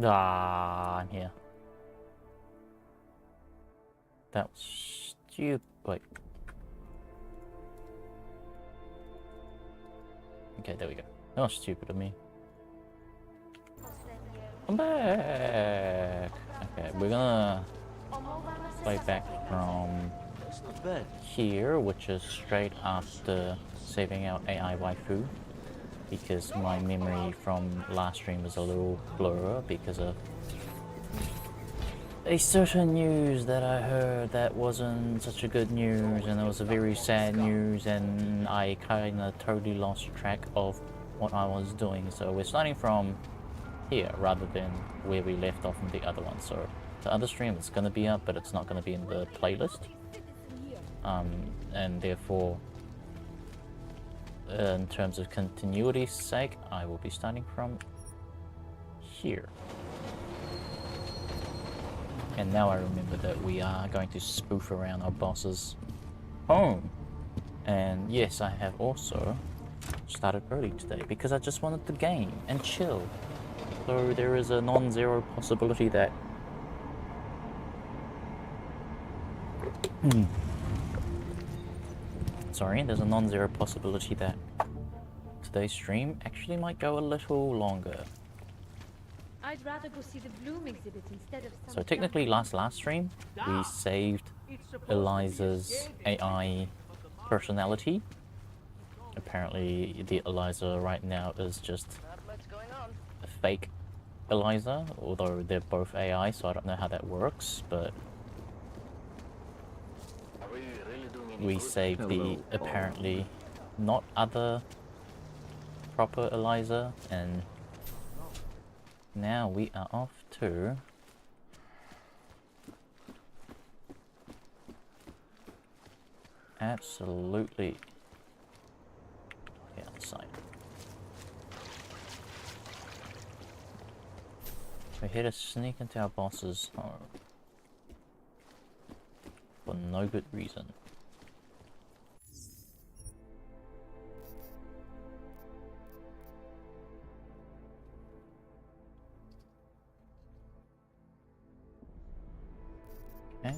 Ah, I'm here. That was stupid. Wait. Okay, there we go. That was stupid of me. I'm back! Okay, we're gonna play back from here, which is straight after saving out AI waifu, because my memory from last stream was a little blurry because of a certain news that I heard that wasn't such a good news, and it was a very sad news, and I kinda totally lost track of what I was doing. So we're starting from here rather than where we left off in the other one. So the other stream is gonna be up, but it's not gonna be in the playlist. And therefore, in terms of continuity's sake, I will be starting from here. And now I remember that we are going to spoof around our boss's home. And yes, I have also started early today because I just wanted to game and chill. So there is a non-zero possibility that sorry, there's a non-zero possibility that today's stream actually might go a little longer. I'd rather go see the Bloom exhibit instead of some. So technically last stream we saved Eliza's AI personality. Apparently the Eliza right now is just a fake Eliza, although they're both AI, so I don't know how that works, but we saved the apparently not other proper Eliza, and now we are off to absolutely the outside. We're here to sneak into our boss's home for no good reason. Okay.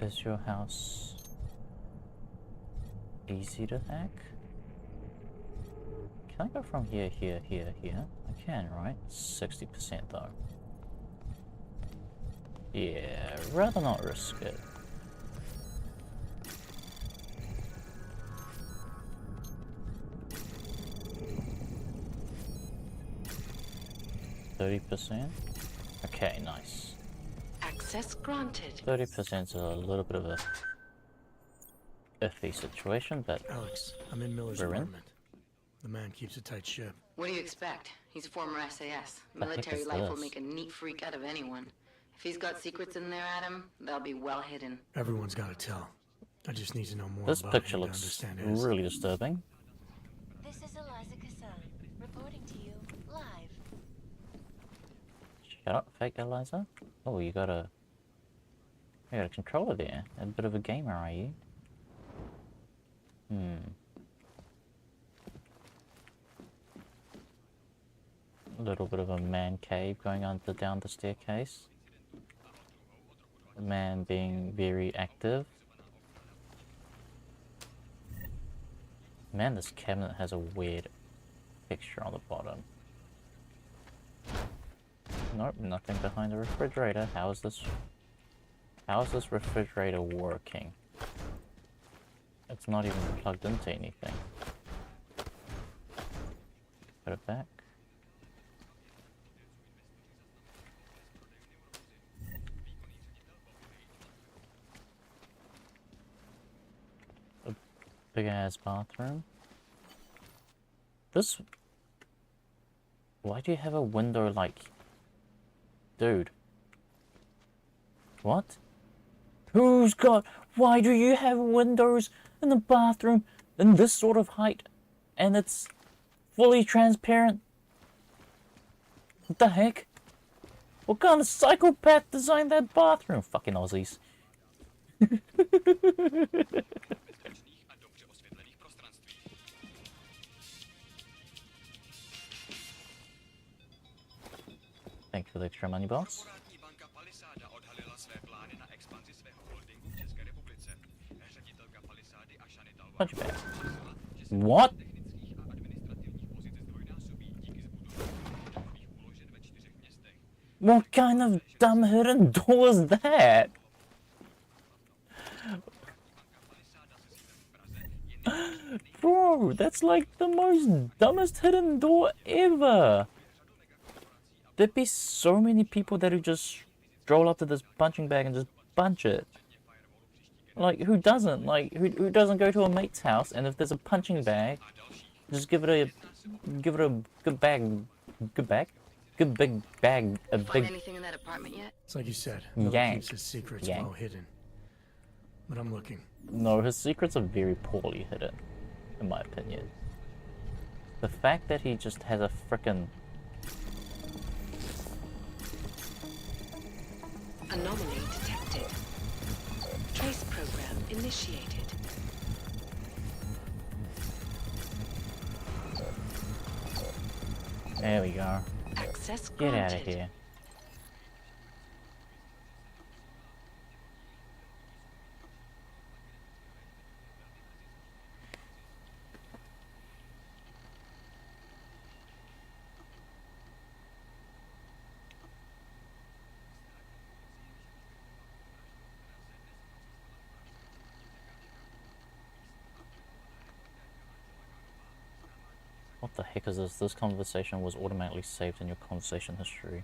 Is your house easy to hack? Can I go from here? I can, right? 60% though. Yeah, rather not risk it. %? Okay, nice. Access granted. 30% is a little bit of a iffy situation, but Alex, I'm in Miller's apartment. The man keeps a tight ship. What do you expect? He's a former SAS. The heck Military is life will this? make a neat freak out of anyone. If he's got secrets in there, Adam, they'll be well hidden. Everyone's got to tell. I just need to know more This about picture him to looks understand his. really disturbing. This is Eliza Kassan, reporting to you live. Shut up, fake Eliza. Oh, you got a controller there. A bit of a gamer, are you? A little bit of a man cave going down the staircase. The man being very active. Man, this cabinet has a weird texture on the bottom. Nope, nothing behind the refrigerator. How is this refrigerator working? It's not even plugged into anything. Put it back. A big ass bathroom. This. Why do you have a window like. Dude. What? Who's got... Why do you have windows in the bathroom in this sort of height, and it's fully transparent. What the heck? What kind of psychopath designed that bathroom? Fucking Aussies. Thank you for the extra money, boss. Punch it back. What? What kind of dumb hidden door is that? Bro, that's like the most dumbest hidden door ever. There'd be so many people that would just stroll up to this punching bag and just punch it. Like, who doesn't? Like, who doesn't go to a mate's house and if there's a punching bag, just give it a good bag, good big bag, a Find big anything in that apartment yet? It's like you said, Miller yank. keeps his secrets Yank. well hidden. But I'm looking. No, his secrets are very poorly hidden, in my opinion. The fact that he just has a frickin' Anomaly detected. Trace program initiated. There we go. Access Get granted. out of here. What the heck is this? This conversation was automatically saved in your conversation history.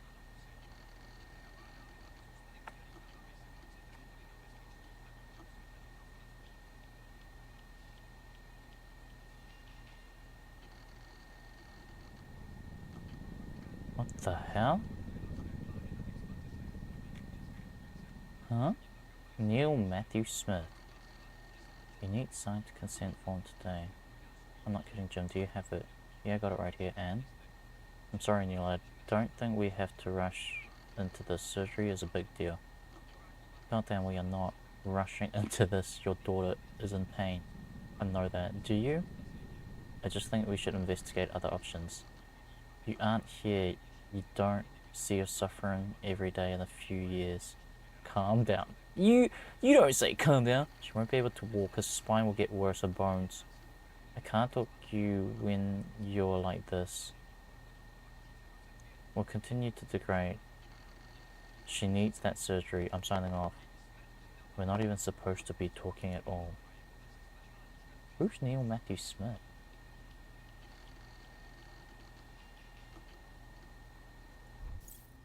What the hell? Huh? Neil Matthew Smith. You need signed consent form today. I'm not kidding, Jim. Do you have it? Yeah, I got it right here. And I'm sorry, Neil. I don't think we have to rush into this. Surgery is a big deal. Goddamn, we are not rushing into this. Your daughter is in pain. I know that. Do you? I just think we should investigate other options. You aren't here. You don't see her suffering every day in a few years. Calm down. You don't say calm down. She won't be able to walk. Her spine will get worse. Her bones. I can't talk to you when you're like this. We'll continue to degrade. She needs that surgery. I'm signing off. We're not even supposed to be talking at all. Who's Neil Matthew Smith?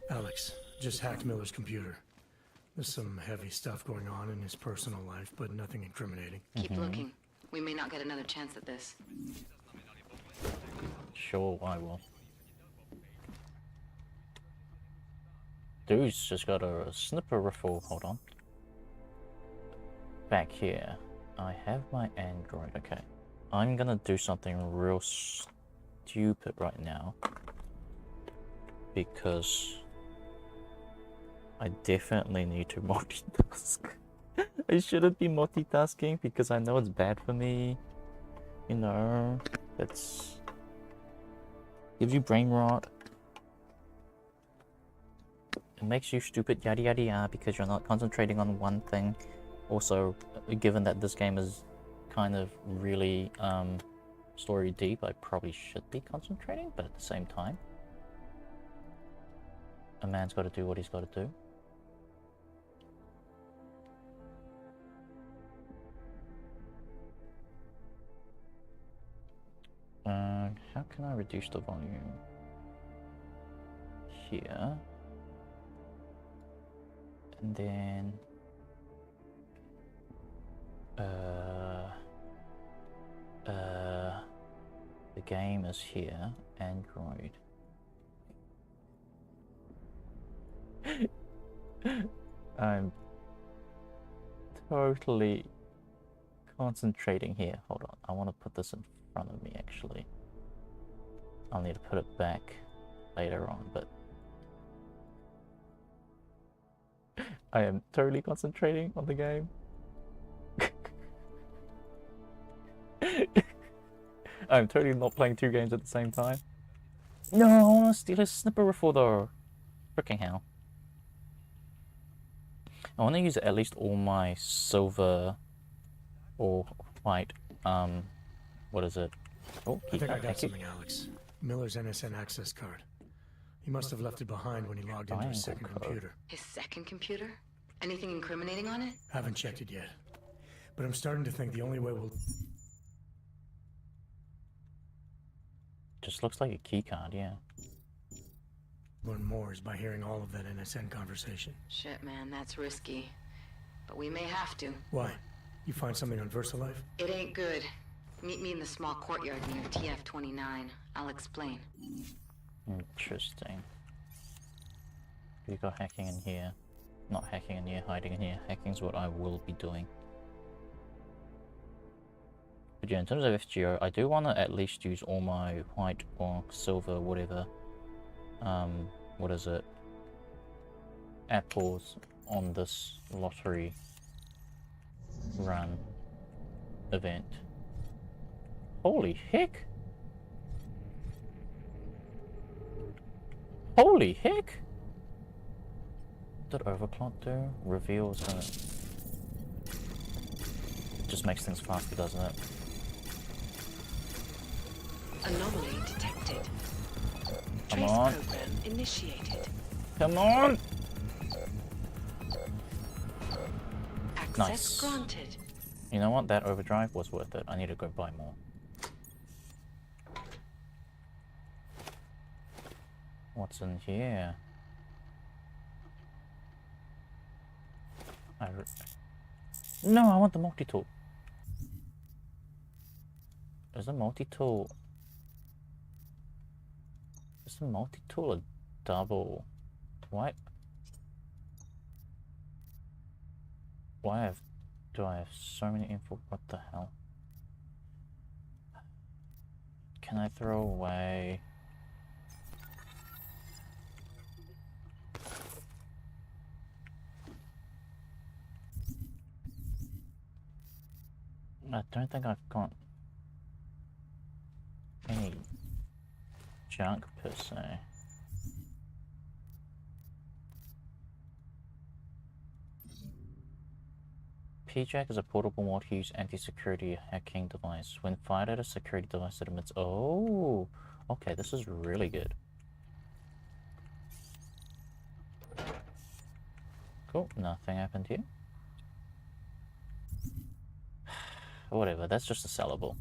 Alex, just hacked Miller's computer. There's some heavy stuff going on in his personal life, but nothing incriminating. Keep looking. We may not get another chance at this. Sure, I will. Dude's just got a snipper riffle. Hold on. Back here, I have my Android. Okay, I'm gonna do something real stupid right now because I definitely need to multitask. I shouldn't be multitasking because I know it's bad for me. You know, it's gives you brain rot. It makes you stupid, yada yada yada, because you're not concentrating on one thing. Also, given that this game is kind of really story deep, I probably should be concentrating, but at the same time, a man's got to do what he's got to do. How can I reduce the volume? Here. And then... the game is here, Android. I'm totally concentrating here. Hold on, I want to put this in front of me actually. I'll need to put it back later on, but I am totally concentrating on the game. I'm totally not playing two games at the same time. No, I want to steal his snipper rifle though. Freaking hell. I want to use at least all my silver or white, what is it? Oh, I think I got something, Alex. Miller's NSN access card. He must have left it behind when he logged into his second computer. His second computer? Anything incriminating on it? Haven't checked it yet. But I'm starting to think the only way we'll... Just looks like a key card, yeah. learn more is by hearing all of that NSN conversation. Shit, man, that's risky. But we may have to. Why? You find something on VersaLife? It ain't good. Meet me in the small courtyard near TF-29. I'll explain. Interesting. You got hacking in here. Not hacking in here, hiding in here. Hacking's what I will be doing. But yeah, in terms of FGO, I do want to at least use all my white or silver, whatever. What is it? Apples on this lottery run event. Holy heck! Holy heck! What did overclock do? Reveals it. Just makes things faster, doesn't it? Anomaly detected. Come Trace on. program initiated. Come on! Access Nice. granted. You know what? That overdrive was worth it. I need to go buy more. What's in here? No, I want the multi-tool. Is the multi-tool... Is the multi-tool a double? Why do I have so many info? What the hell? Can I throw away? I don't think I've got any junk per se. PJack is a portable multi-use anti-security hacking device. When fired at a security device, it emits... Oh! Okay, this is really good. Cool, nothing happened here. Whatever, that's just a sellable.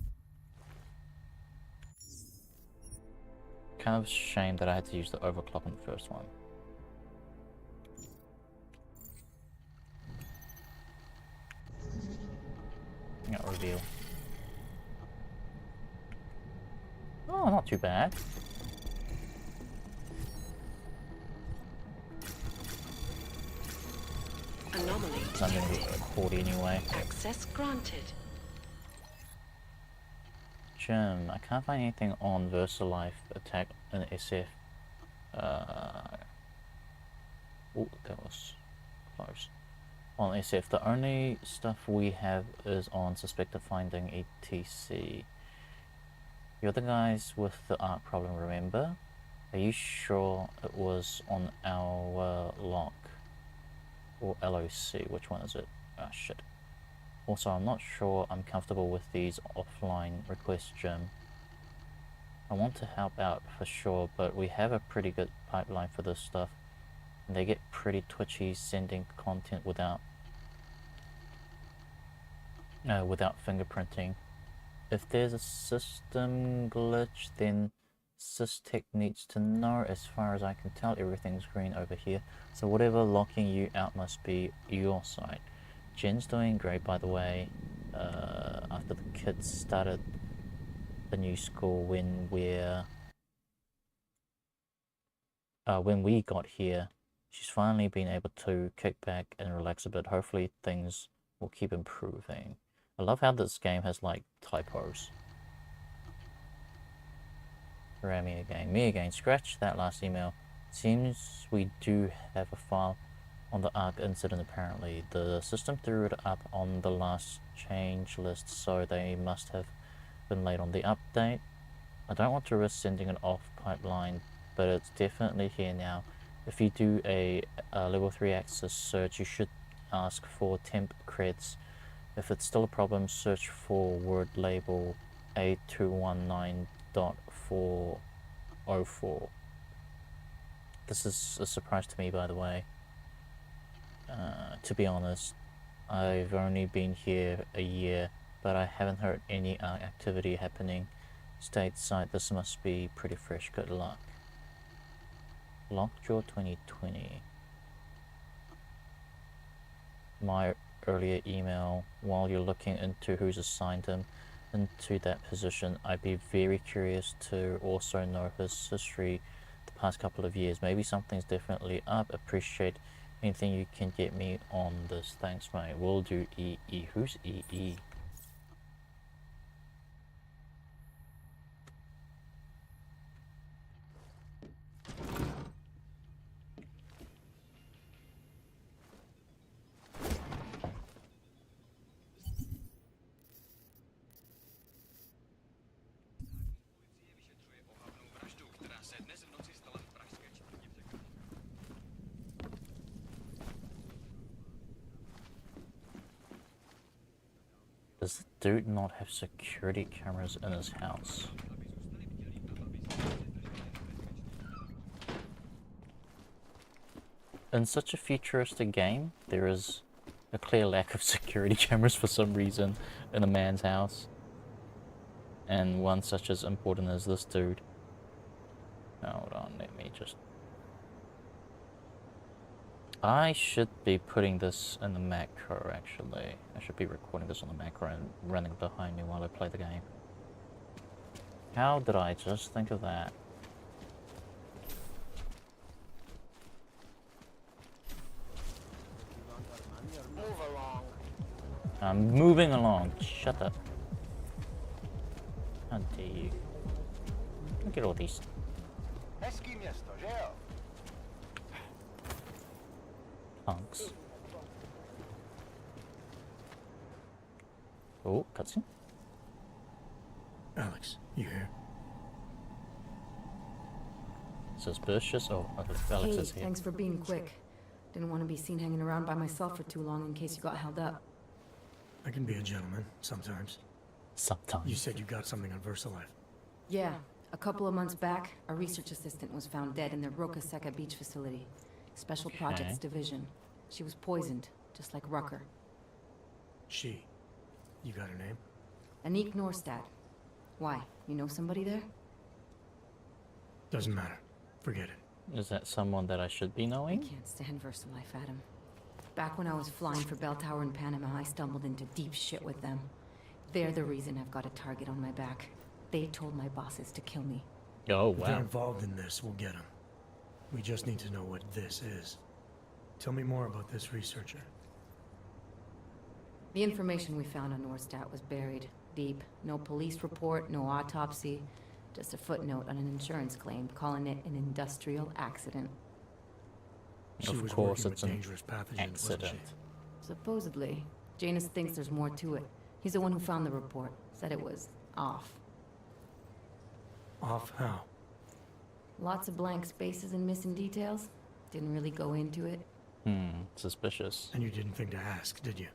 Kind of a shame that I had to use the overclock on the first one. Not reveal. Oh, not too bad. Anomaly I'm gonna detected. get 40 anyway. Access granted. Jim, I can't find anything on VersaLife attack in SF. Oh, that was close. On SF, the only stuff we have is on suspected finding etc. You're the guys with the art problem, remember? Are you sure it was on our lock? Or LOC, which one is it? Ah, shit. Also, I'm not sure I'm comfortable with these offline requests, Jim. I want to help out for sure, but we have a pretty good pipeline for this stuff. And they get pretty twitchy sending content without fingerprinting. If there's a system glitch, then SysTech needs to know. As far as I can tell, everything's green over here. So whatever locking you out must be your side. Jen's doing great, by the way. After the kids started the new school when we got here, she's finally been able to kick back and relax a bit. Hopefully things will keep improving. I love how this game has like typos. Me again. Scratch that last email. Seems we do have a file on the ARC incident apparently. The system threw it up on the last change list, so they must have been late on the update. I don't want to risk sending it off pipeline, but it's definitely here now. If you do a level 3 access search, you should ask for temp creds. If it's still a problem, search for word label A219.404. This is a surprise to me, by the way. To be honest, I've only been here a year, but I haven't heard any activity happening stateside. This must be pretty fresh. Good luck. Lockjaw 2020. My earlier email, while you're looking into who's assigned him into that position, I'd be very curious to also know his history the past couple of years. Maybe something's definitely up. Appreciate anything you can get me on this. Thanks, mate. Will do. EE. Who's EE? Does the dude not have security cameras in his house? In such a futuristic game, there is a clear lack of security cameras for some reason in a man's house. And one such as important as this dude. Hold on, let me just... I should be putting this in the macro, actually. I should be recording this on the macro and running behind me while I play the game. How did I just think of that? Move along. I'm moving along. Shut up. How dare you? Look at all these. Punks. Oh, cutscene. Alex, you here? Suspicious. Oh, Alex is here. Thanks for being quick. Didn't want to be seen hanging around by myself for too long in case you got held up. I can be a gentleman, sometimes. Sometimes. You said you got something on VersaLife. Yeah, a couple of months back, a research assistant was found dead in their Roca Seca beach facility. Special Projects Division. She was poisoned, just like Rucker. She. You got her name? Anik Norstad. Why? You know somebody there? Doesn't matter. Forget it. Is that someone that I should be I knowing? can't stand VersaLife, Adam. Back when I was flying for Bell Tower in Panama, I stumbled into deep shit with them. They're the reason I've got a target on my back. They told my bosses to kill me. Oh, If they're wow. involved in this, we'll get them. We just need to know what this is. Tell me more about this researcher. The information we found on Norstad was buried deep. No police report, no autopsy. Just a footnote on an insurance claim calling it an industrial accident. She Of was course, working it's with an dangerous pathogens, wasn't accident. she? Supposedly. Janus thinks there's more to it. He's the one who found the report. Said it was off. Off how? Lots of blank spaces and missing details. Didn't really go into it. Suspicious. And you didn't think to ask, did you?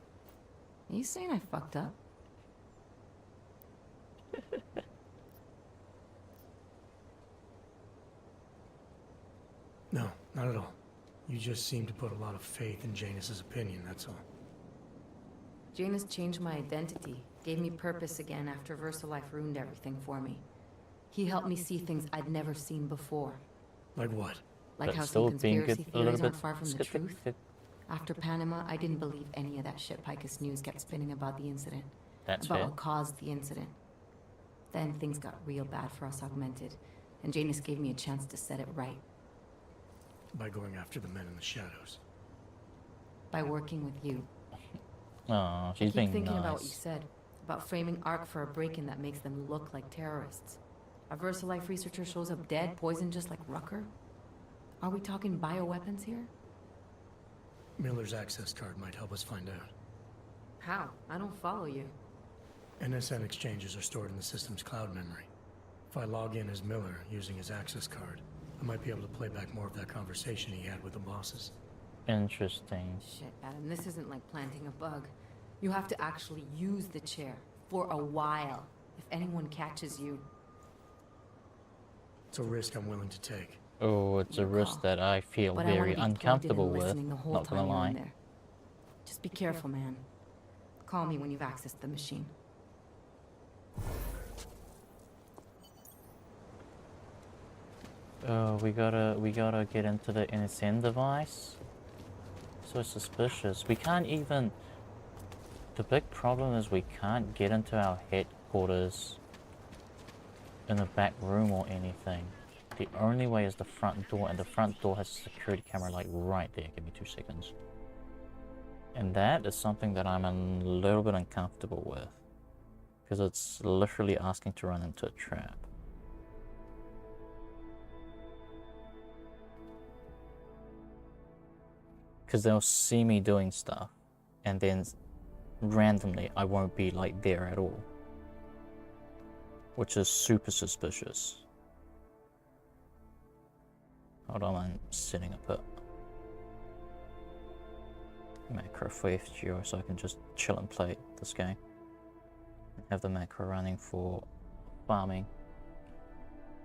Are you saying I fucked up? No, not at all. You just seem to put a lot of faith in Janus's opinion, that's all. Janus changed my identity, gave me purpose again after VersaLife ruined everything for me. He helped me see things I'd never seen before. Like what? Like But how still some being conspiracy a little theories aren't bit far from the skeptic- truth. After Panama, I didn't believe any of that shit Picus News kept spinning about the incident. That's about fair. what caused the incident. Then things got real bad for us Augmented, and Janus gave me a chance to set it right. By going after the men in the shadows. By working with you. Oh, I she's keep being thinking about what you nice. said, about framing ARC for a break-in that makes them look like terrorists. A VersaLife researcher shows up dead, poisoned just like Rucker? Are we talking bioweapons here? Miller's access card might help us find out. How? I don't follow you. NSN exchanges are stored in the system's cloud memory. If I log in as Miller using his access card, I might be able to play back more of that conversation he had with the bosses. Interesting. Shit, Adam, this isn't like planting a bug. You have to actually use the chair. For a while. If anyone catches you. It's a risk I'm willing to take. Oh, it's a Your risk call. that I feel But I very want to be plugged in uncomfortable and with. listening the whole Not time gonna you're in lie. there. Just be careful, man. Call me when you've accessed the machine. Oh, we gotta get into the NSN device. So suspicious. We can't even. The big problem is we can't get into our headquarters in the back room or anything. The only way is the front door, and the front door has a security camera like right there. Give me 2 seconds. And that is something that I'm a little bit uncomfortable with. Because it's literally asking to run into a trap. Because they'll see me doing stuff, and then randomly I won't be like there at all. Which is super suspicious. Hold on, I'm setting up a macro for FGO so I can just chill and play this game. And have the macro running for farming.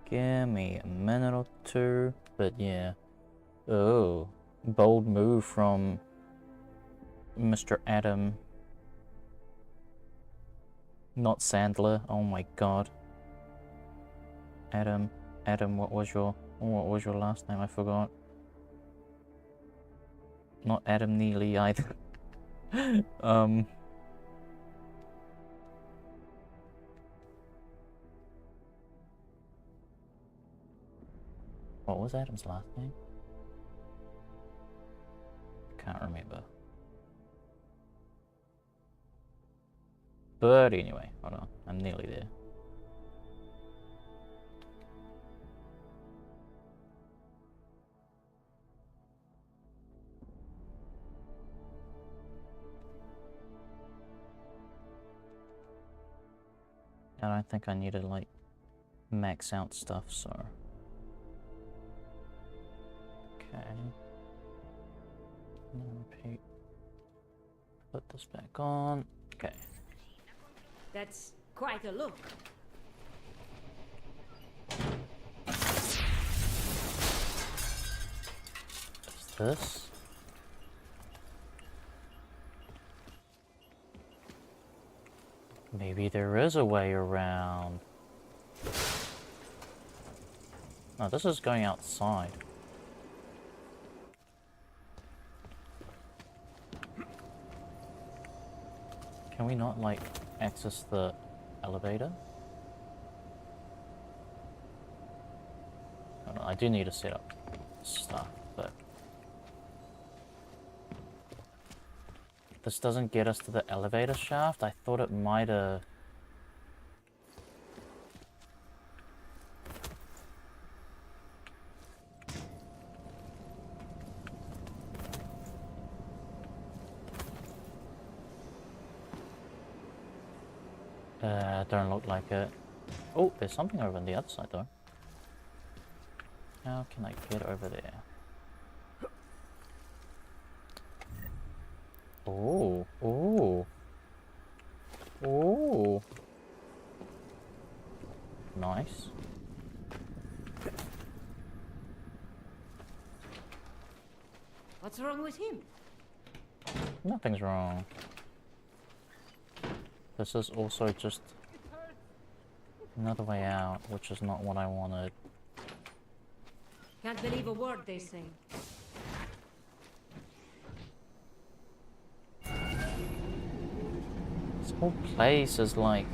Give me a minute or two, but yeah. Oh, bold move from Mr. Adam. Not Sandler, oh my god. Adam, what was your last name? I forgot. Not Adam Neely either. What was Adam's last name? Can't remember. But anyway, hold on, I'm nearly there. I don't think I need to like max out stuff, so. Okay. And then repeat. Put this back on. Okay. That's quite a look. What's this? Maybe there is a way around. No, this is going outside. Can we not, like, access the elevator? Hold on, I do need to set up stuff, but... This doesn't get us to the elevator shaft? I thought it might have... Don't look like it. Oh, there's something over on the other side though. How can I get over there? Oh, oh, oh. Nice. What's wrong with him? Nothing's wrong. This is also just another way out, which is not what I wanted. Can't believe a word they say. This whole place is like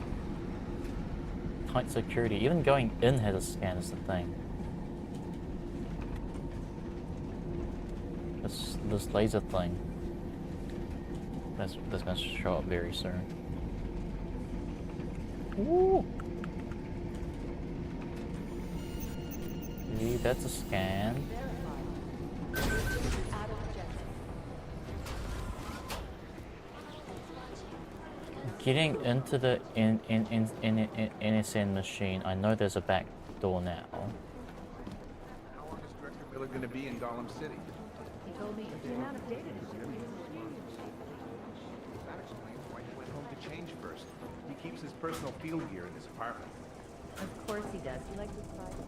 tight security. Even going in has a scan is the thing. This laser thing. That's gonna show up very soon. Ooh. See, that's a scan. Getting into the NSN machine, I know there's a back door now. How long is Director Miller going to be in Gollum City? He told me to turn out of data. That explains why he went home to change first. He keeps his personal field gear in his apartment. Of course he does. He likes his private.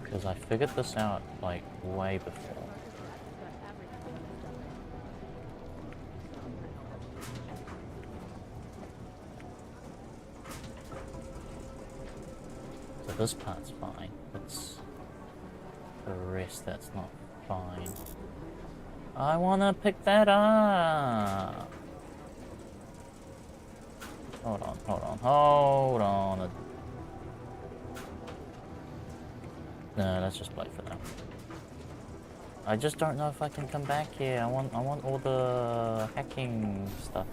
Because I figured this out, like, way before. So this part's fine. It's the rest that's not fine. I wanna pick that up! Hold on, hold on, hold on. No, let's just play for now. I just don't know if I can come back here. I want all the hacking stuff.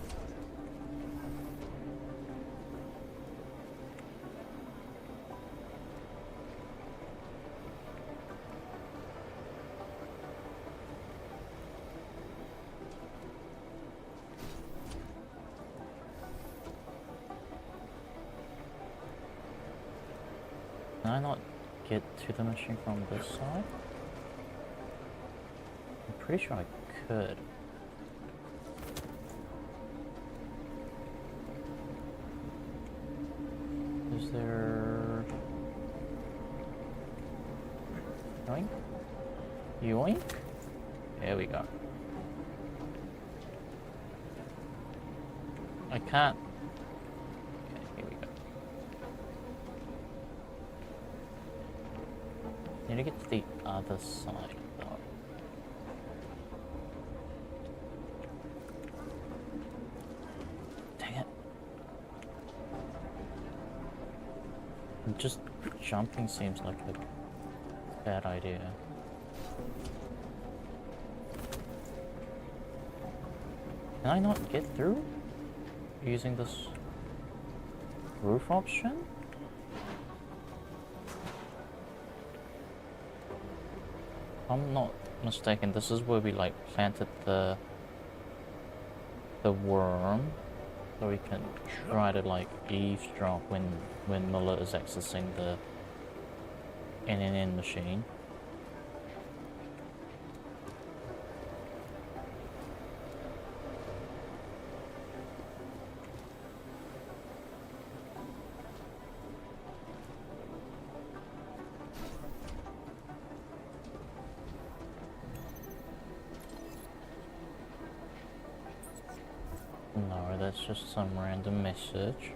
Can I not get to the machine from this side? I'm pretty sure I could. Is there... Yoink? Yoink? There we go. I can't... Okay, here we go. Need to get to the other side though. Dang it. Just jumping seems like a bad idea. Can I not get through using this roof option? If I'm not mistaken, this is where we like planted the worm, so we can try to like eavesdrop when Miller is accessing the NNN machine. No, that's just some random message.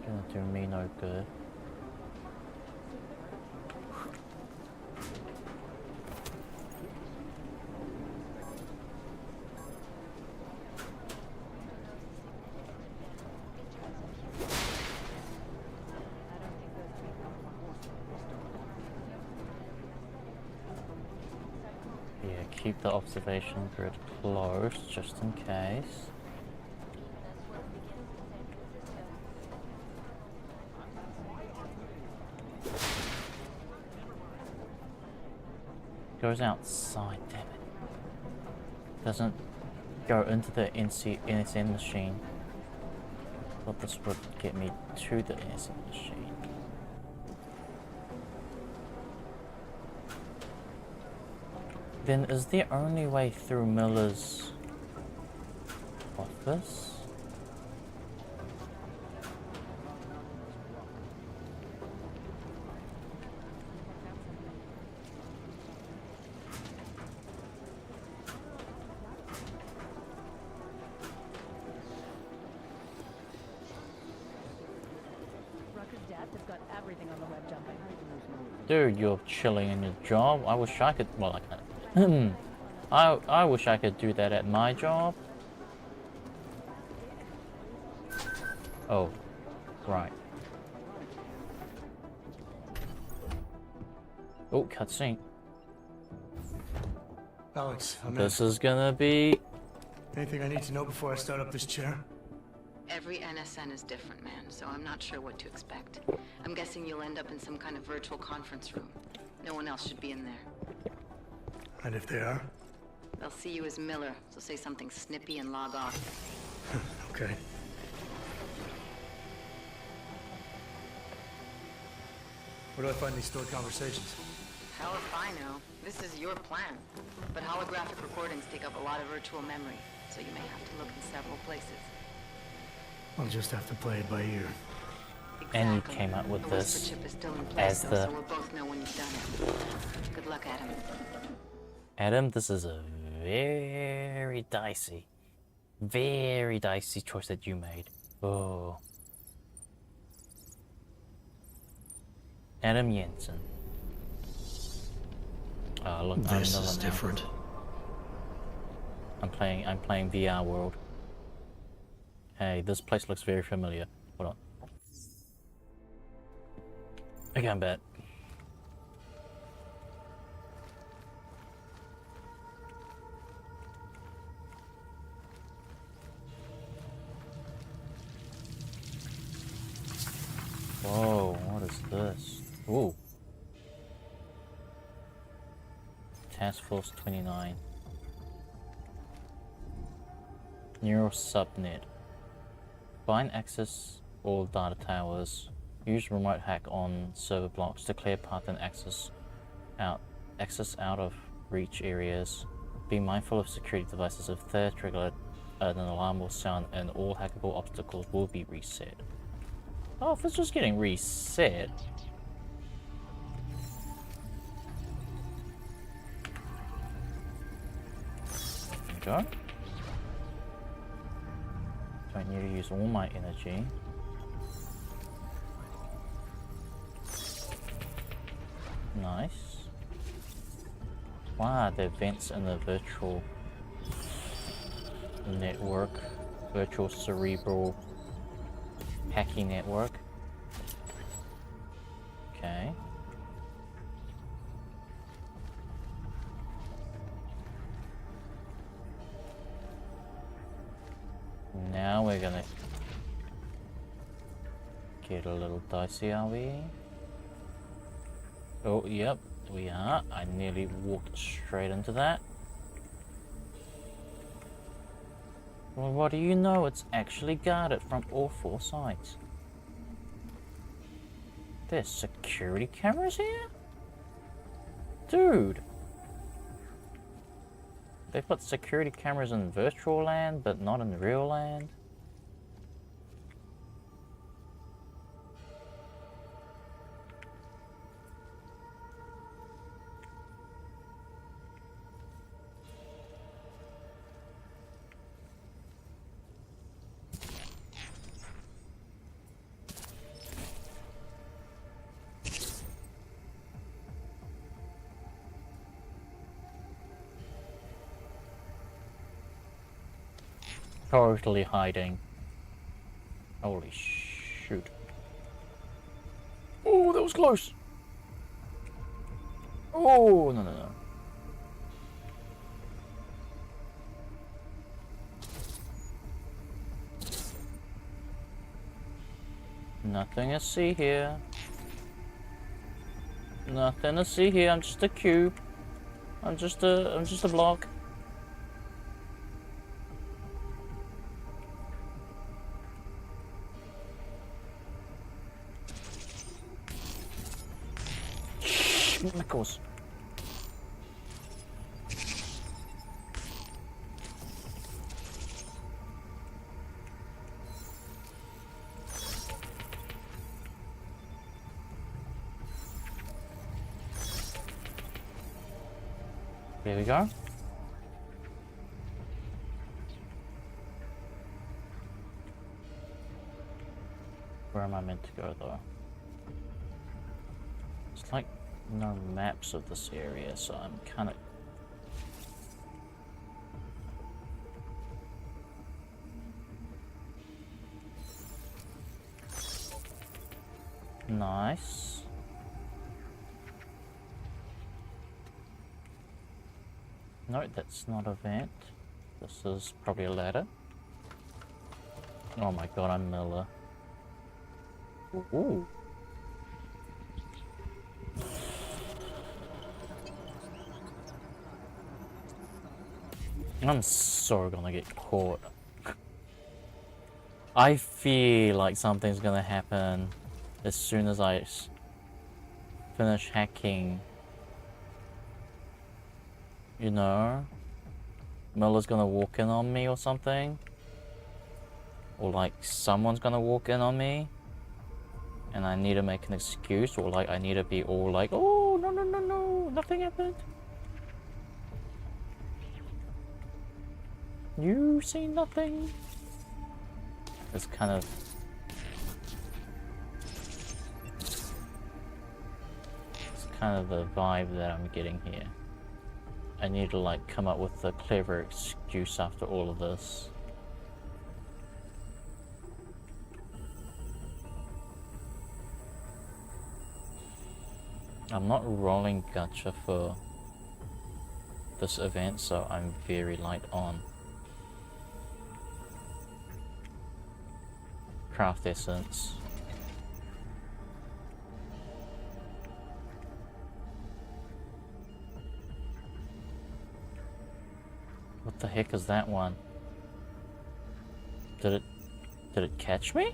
Gonna do me no good. Yeah, keep the observation grid close just in case. Goes outside, damn it. Doesn't go into the NSN machine. Thought this would get me to the NSN machine. Then is the only way through Miller's office? Rucker's death has got everything on the web jumping. Dude, you're chilling in your job. I wish I could. Well, I can't. I wish I could do that at my job. Oh, right. Oh, cutscene. Alex, I'm in. This is gonna be... Anything I need to know before I start up this chair? Every NSN is different, man, so I'm not sure what to expect. I'm guessing you'll end up in some kind of virtual conference room. No one else should be in there. And if they are? They'll see you as Miller, so say something snippy and log off. Okay. Where do I find these stored conversations? Hell if I know. This is your plan. But holographic recordings take up a lot of virtual memory, so you may have to look in several places. I'll just have to play it by ear. And you came up with The this whisper chip is still in place, as though, the... so we'll both know when you've done it. Good luck, Adam. Adam, this is a very dicey choice that you made. Oh. Adam Jensen. Oh, look, This I'm is Miller now. different. I'm playing VR World. Hey, this place looks very familiar. Hold on. Okay, I'm back. Whoa, what is this? Ooh. Task Force 29. Neural subnet. Find access all data towers. Use remote hack on server blocks to clear path and access out of reach areas. Be mindful of security devices. If they're triggered, an alarm will sound and all hackable obstacles will be reset. Oh, if it's just getting reset. There we go. Don't need to use all my energy. Nice. Wow, the events in the virtual network, virtual cerebral hacking network. Okay. Now we're gonna get a little dicey, are we? Oh, yep, we are. I nearly walked straight into that. Well, what do you know? It's actually guarded from all four sides. There's security cameras here? Dude! They put security cameras in virtual land, but not in real land? Totally hiding. Holy shoot. Oh, that was close! Oh, no, no, no. Nothing to see here. Nothing to see here. I'm just a cube. I'm just a block. Nichols. There we go. Where am I meant to go though? It's like no maps of this area, so I'm kind of... Nice. No, that's not a vent. This is probably a ladder. Oh my god, I'm Miller. Ooh. I'm so gonna get caught. I feel like something's gonna happen as soon as I finish hacking. You know? Miller's gonna walk in on me or something. Or like someone's gonna walk in on me. And I need to make an excuse, or like I need to be all like, oh, no, no, no, no, nothing happened. You see nothing? It's kind of... It's kind of the vibe that I'm getting here. I need to like come up with a clever excuse after all of this. I'm not rolling gacha for this event, so I'm very light on craft essence. What the heck is that one? Did it catch me?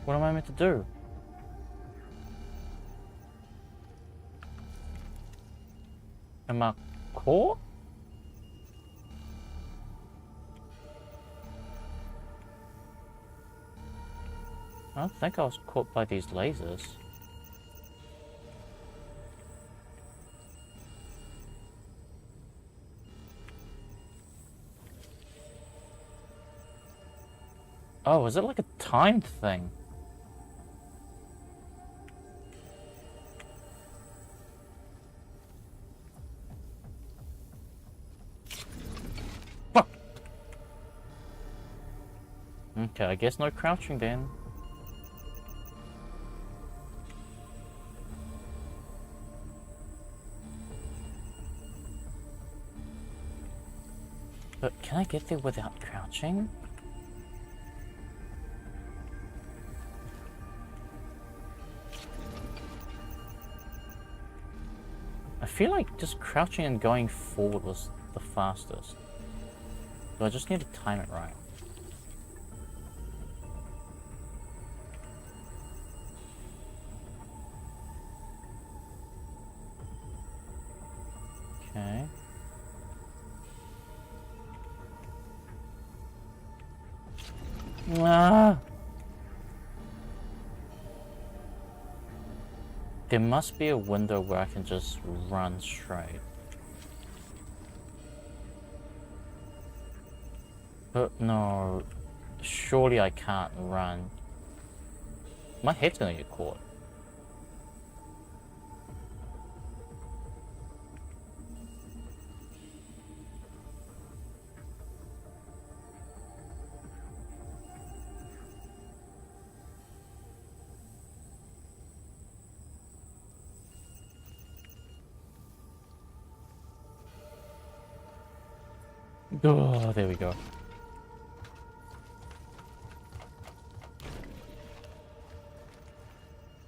What am I meant to do? Am I caught? I don't think I was caught by these lasers. Oh, is it like a timed thing? Fuck! Okay, I guess no crouching then. But can I get there without crouching? I feel like just crouching and going forward was the fastest. So I just need to time it right. Okay. Ah! There must be a window where I can just run straight. But no, surely I can't run. My head's gonna get caught. Oh, there we go.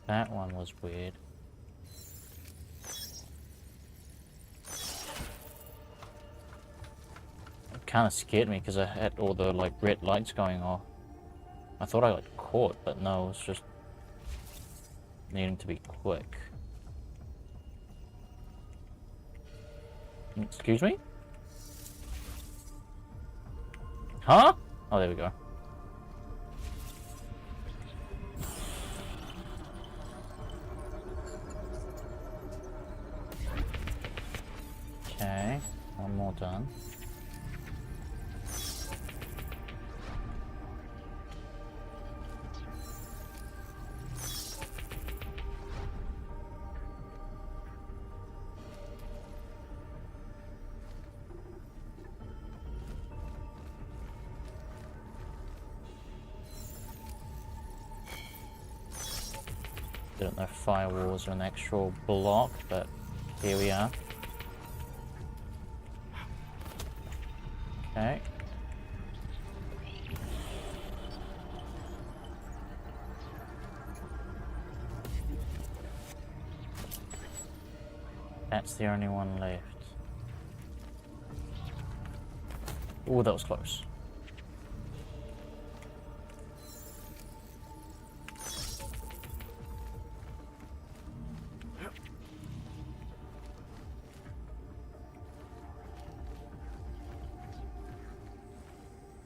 That one was weird. It kind of scared me because I had all the like red lights going off. I thought I got caught, but no, it's just needing to be quick. Excuse me? Huh? Oh, there we go. Okay, one more done. Didn't know firewalls are an actual block, but here we are. Okay. That's the only one left. Oh, that was close.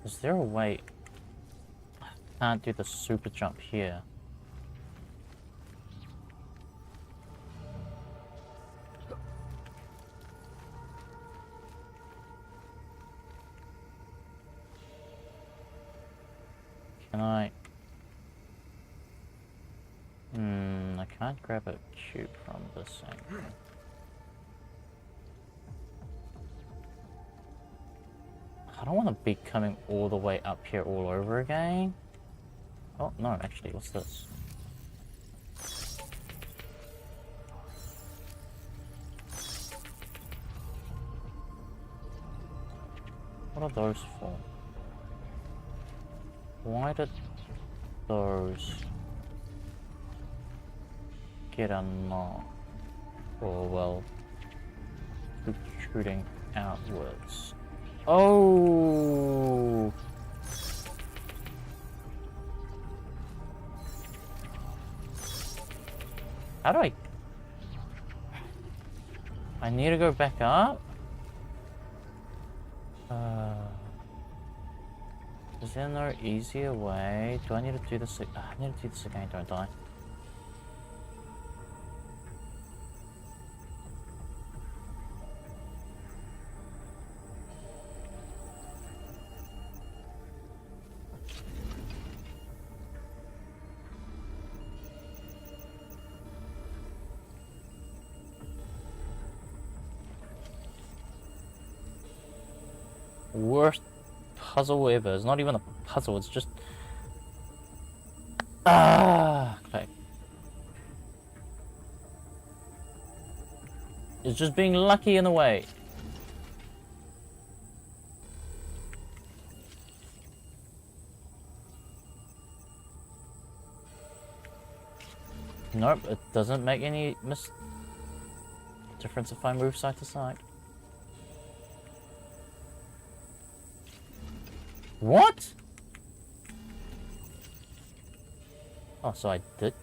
Is there a way? I can't do the super jump here. Can I? I can't grab a cube from this angle. I don't want to be coming all the way up here all over again. Oh, no, actually, what's this? What are those for? Why did those get unlocked? Or, well, protruding outwards. Oh! How do I need to go back up? Is there no easier way? Do I need to do this? I need to do this again, don't I? Worst puzzle ever. It's not even a puzzle, it's just... Okay. It's just being lucky in a way. Nope, it doesn't make any difference if I move side to side. What? Oh, so I did.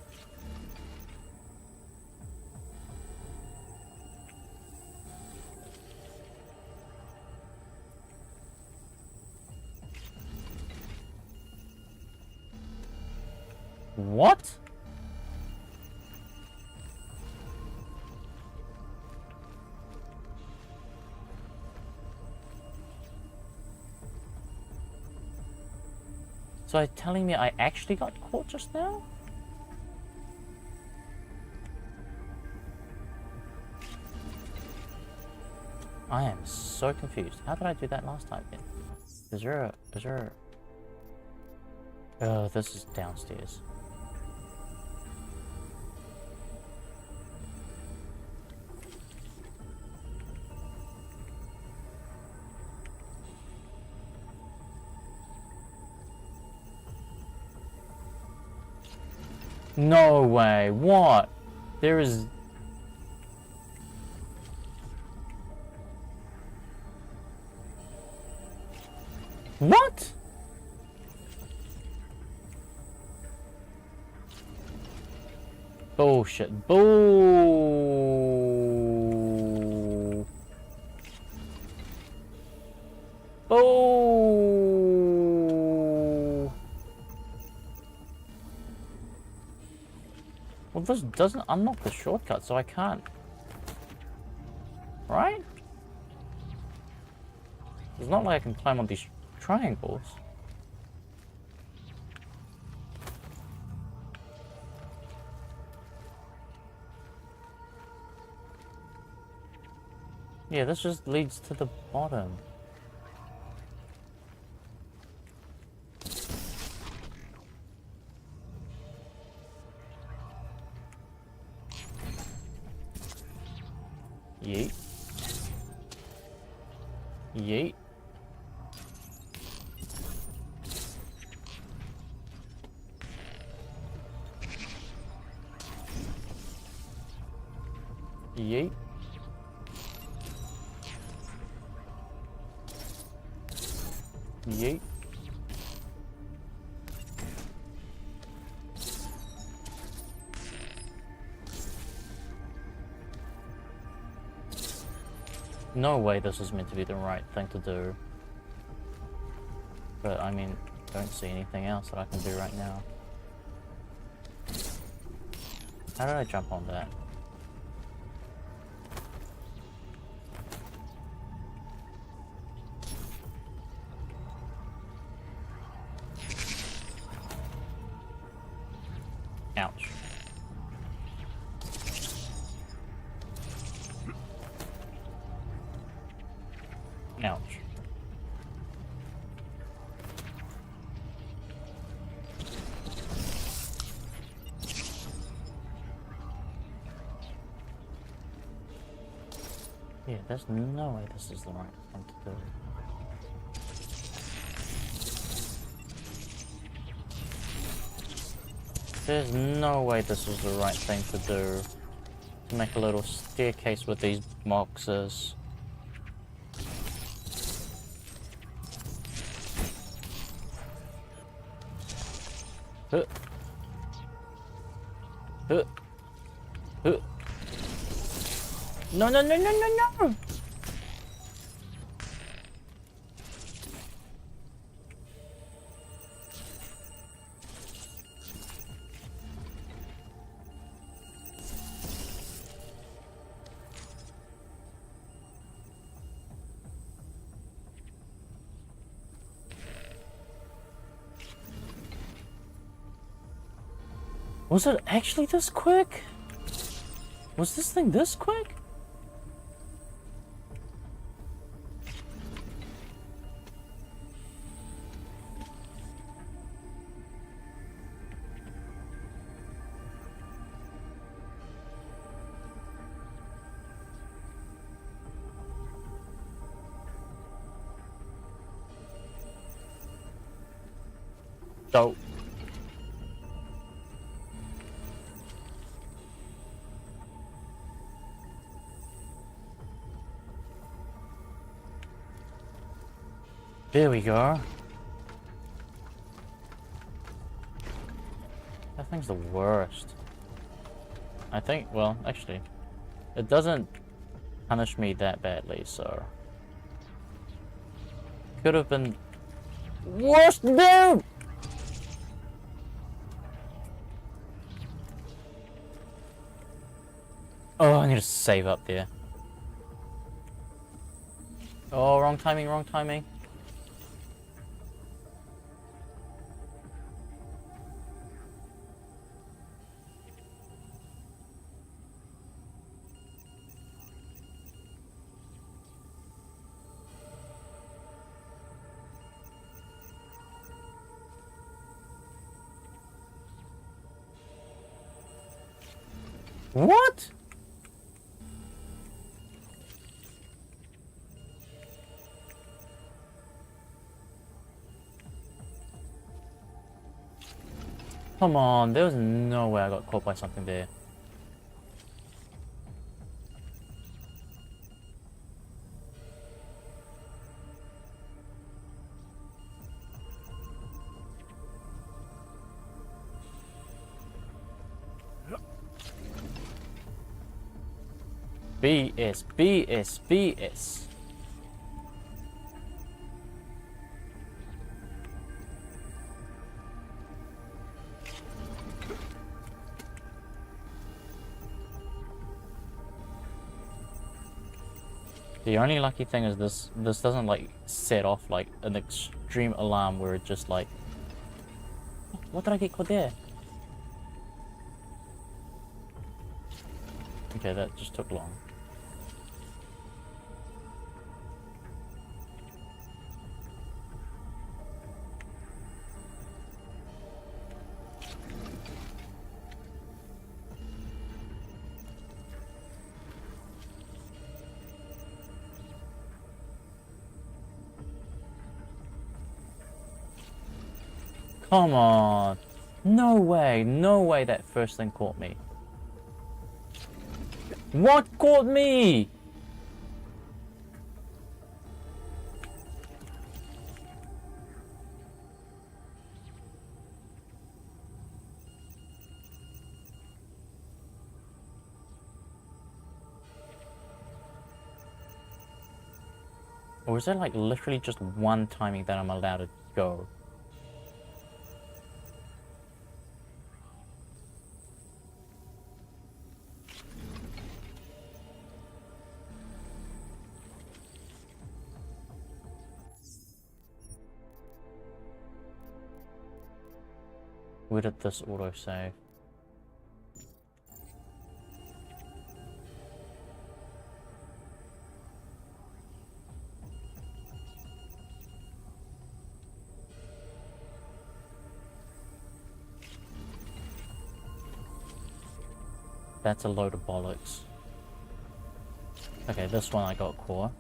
What? So you're telling me I actually got caught just now? I am so confused. How did I do that last time then? Is there a... Oh, this is downstairs. No way, what? There is... What? Bullshit. Bull. Bull. Well, this doesn't unlock the shortcut, so I can't. Right? It's not like I can climb on these triangles. Yeah, this just leads to the bottom. Yeet. Yeet. Yeet. Yeet. No way this is meant to be the right thing to do. But I mean, don't see anything else that I can do right now. How did I jump on that? Ouch. Ouch. Yeah, there's no way this is the right thing to do. There's no way this was the right thing to do. To make a little staircase with these boxes. Huh. Huh. Huh. No, no, no, no, no, no! Was it actually this quick? Was this thing this quick? So there we go. That thing's the worst. I think, well, actually, it doesn't punish me that badly, so... Could have been worse, dude! Oh, I need to save up there. Oh, wrong timing, wrong timing. What? Come on, there was no way I got caught by something there. BS, BS, BS. The only lucky thing is this doesn't like set off like an extreme alarm where it just like, what did I get caught there? Okay, that just took long. Come on. No way that first thing caught me. What caught me? Or is there like literally just one timing that I'm allowed to go? Where did this autosave? That's a load of bollocks. Okay, this one I got core.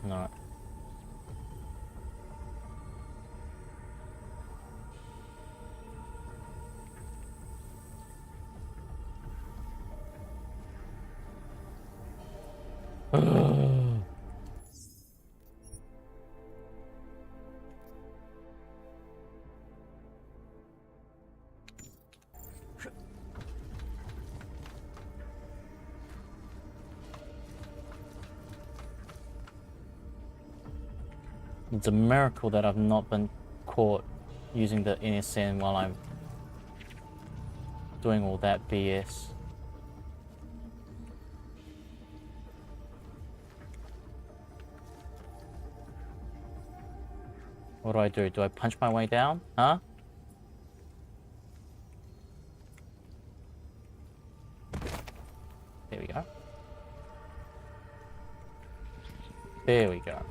No. It's a miracle that I've not been caught using the NSN while I'm doing all that BS. What do I do? Do I punch my way down? Huh? There we go. There we go.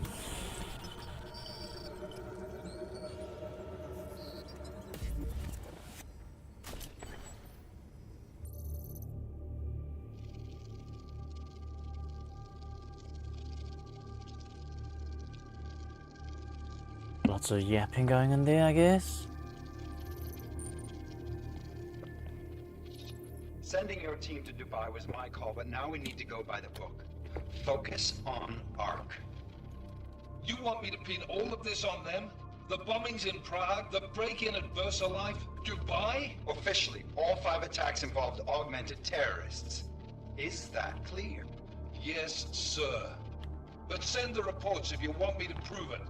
Lots of yapping going in there, I guess. Sending your team to Dubai was my call, but now we need to go by the book. Focus on ARC. You want me to pin all of this on them? The bombings in Prague, the break-in at VersaLife, Dubai? Officially, all 5 attacks involved augmented terrorists. Is that clear? Yes, sir. But send the reports if you want me to prove it.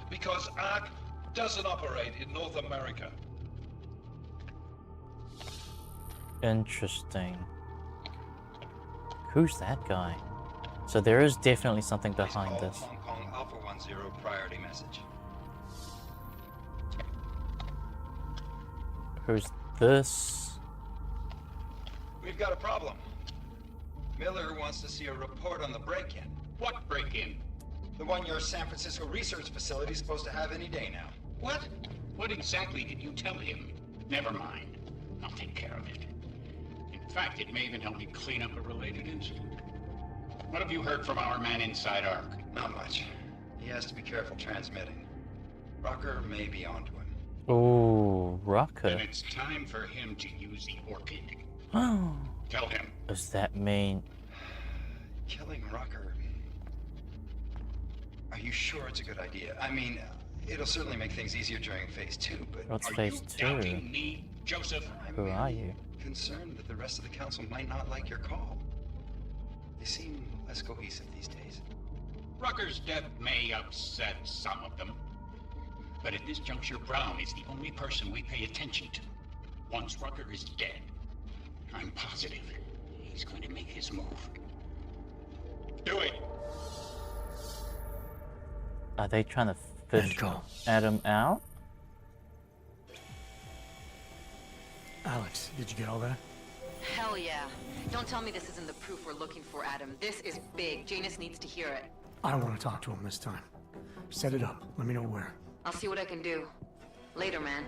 Because ARC doesn't operate in North America. Interesting. Who's that guy? So there is definitely something behind this. Hong Kong Alpha 10 priority message. Who's this? We've got a problem. Miller wants to see a report on the break-in. What break-in? The one your San Francisco research facility is supposed to have any day now. What? What exactly did you tell him? Never mind. I'll take care of it. In fact, it may even help me clean up a related incident. What have you heard from our man inside ARC? Not much. He has to be careful transmitting. Rucker may be onto him. Oh, Rucker. Then it's time for him to use the orchid. Oh. Tell him. Does that mean... Killing Rucker... Are you sure it's a good idea? I mean, it'll certainly make things easier during Phase 2, but... What's Phase 2? Doubting me, Joseph? Who are you? Concerned that the rest of the council might not like your call. They seem less cohesive these days. Rucker's death may upset some of them. But at this juncture, Brown is the only person we pay attention to. Once Rucker is dead, I'm positive he's going to make his move. Do it! Are they trying to fish Adam out? Alex, did you get all that? Hell yeah. Don't tell me this isn't the proof we're looking for, Adam. This is big. Janus needs to hear it. I want to talk to him this time. Set it up. Let me know where. I'll see what I can do. Later, man.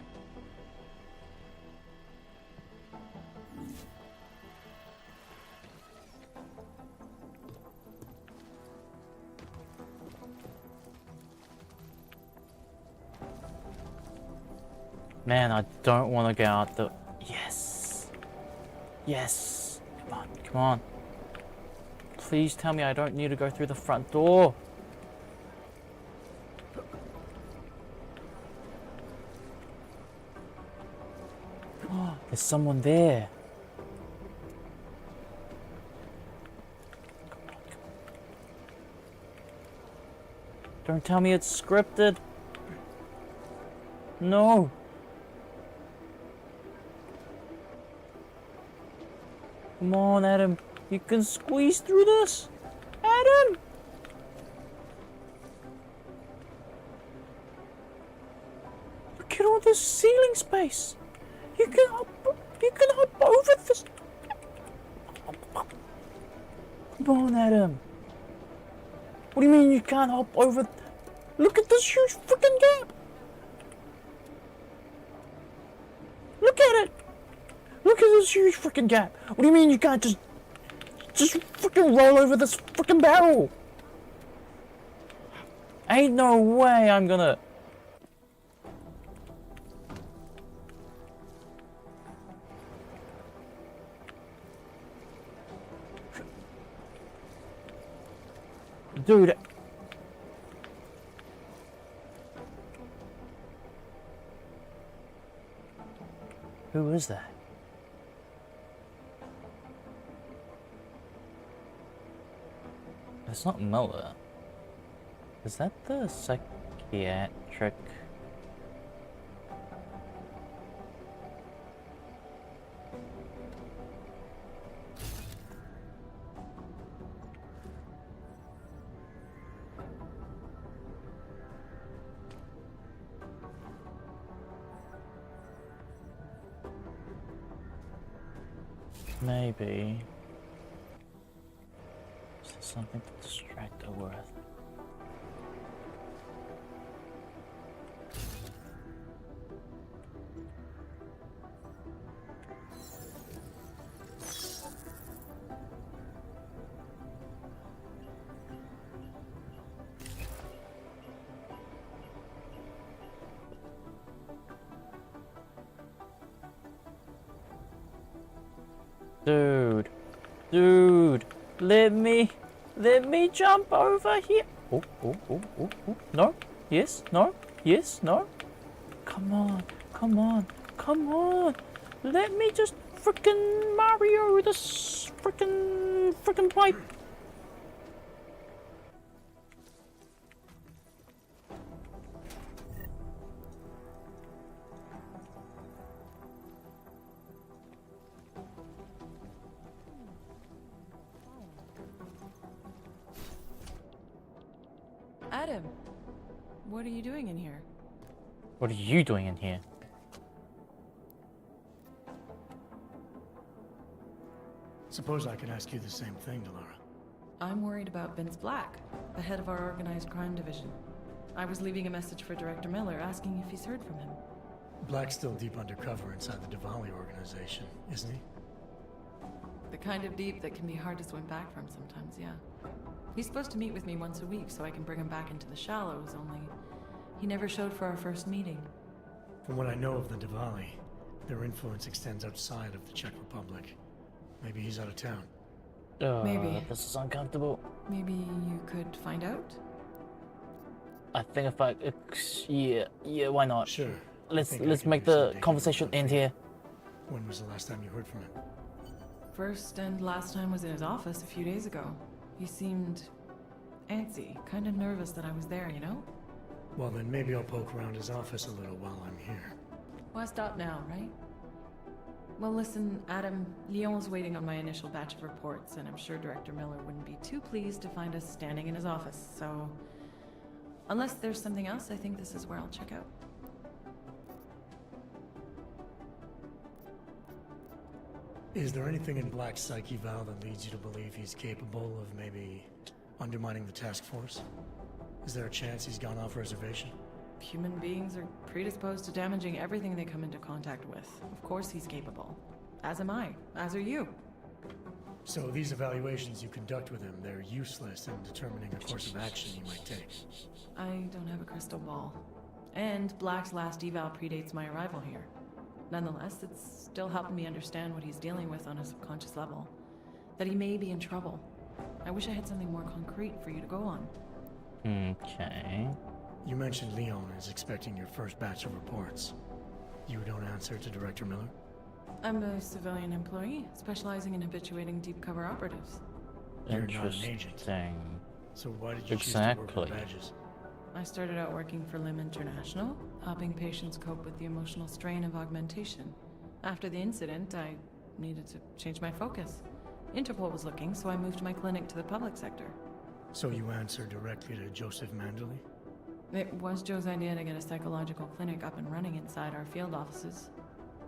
Man, I don't want to go out the... Yes! Yes! Come on, come on. Please tell me I don't need to go through the front door. Oh, there's someone there. Come on, come on. Don't tell me it's scripted. No. Come on, Adam. You can squeeze through this. Adam! Look at all this ceiling space. You can hop over this. Come on, Adam. What do you mean you can't hop over? Look at this huge freaking gap. Look at it. Look at this huge freaking gap. What do you mean you can't just freaking roll over this freaking barrel? Ain't no way I'm gonna... Dude. Who is that? It's not Miller. Is that the psychiatric? Maybe. Is there something to distract her with? Dude, let me jump over here. Oh, no, yes, no, yes, no. Come on, let me just frickin' Mario this frickin' pipe. Adam, what are you doing in here? What are you doing in here? Suppose I could ask you the same thing, Delara. I'm worried about Vince Black, the head of our organized crime division. I was leaving a message for Director Miller asking if he's heard from him. Black's still deep undercover inside the Diwali organization, isn't he? The kind of deep that can be hard to swim back from sometimes, yeah. He's supposed to meet with me once a week so I can bring him back into the shallows, only he never showed for our first meeting. From what I know of the Diwali, their influence extends outside of the Czech Republic. Maybe he's out of town. Maybe. This is uncomfortable. Maybe you could find out? I think if I... Yeah, why not? Sure. Let's make the conversation end here. When was the last time you heard from him? First and last time was in his office a few days ago. He seemed antsy, kind of nervous that I was there, you know? Well, then maybe I'll poke around his office a little while I'm here. Why stop now, right? Well, listen, Adam, Lyon's waiting on my initial batch of reports, and I'm sure Director Miller wouldn't be too pleased to find us standing in his office, so... Unless there's something else, I think this is where I'll check out. Is there anything in Black's psyche, Val, that leads you to believe he's capable of maybe undermining the task force? Is there a chance he's gone off reservation? Human beings are predisposed to damaging everything they come into contact with. Of course he's capable. As am I. As are you. So these evaluations you conduct with him, they're useless in determining a course of action he might take. I don't have a crystal ball. And Black's last eval predates my arrival here. Nonetheless, it's still helping me understand what he's dealing with on a subconscious level. That he may be in trouble. I wish I had something more concrete for you to go on. Okay. You mentioned Leon is expecting your first batch of reports. You don't answer to Director Miller? I'm a civilian employee, specializing in habituating deep cover operatives. You're not an agent. So why did you choose to work with badges? I started out working for LIM International, helping patients cope with the emotional strain of augmentation. After the incident, I needed to change my focus. Interpol was looking, so I moved my clinic to the public sector. So you answer directly to Joseph Manderley? It was Joe's idea to get a psychological clinic up and running inside our field offices.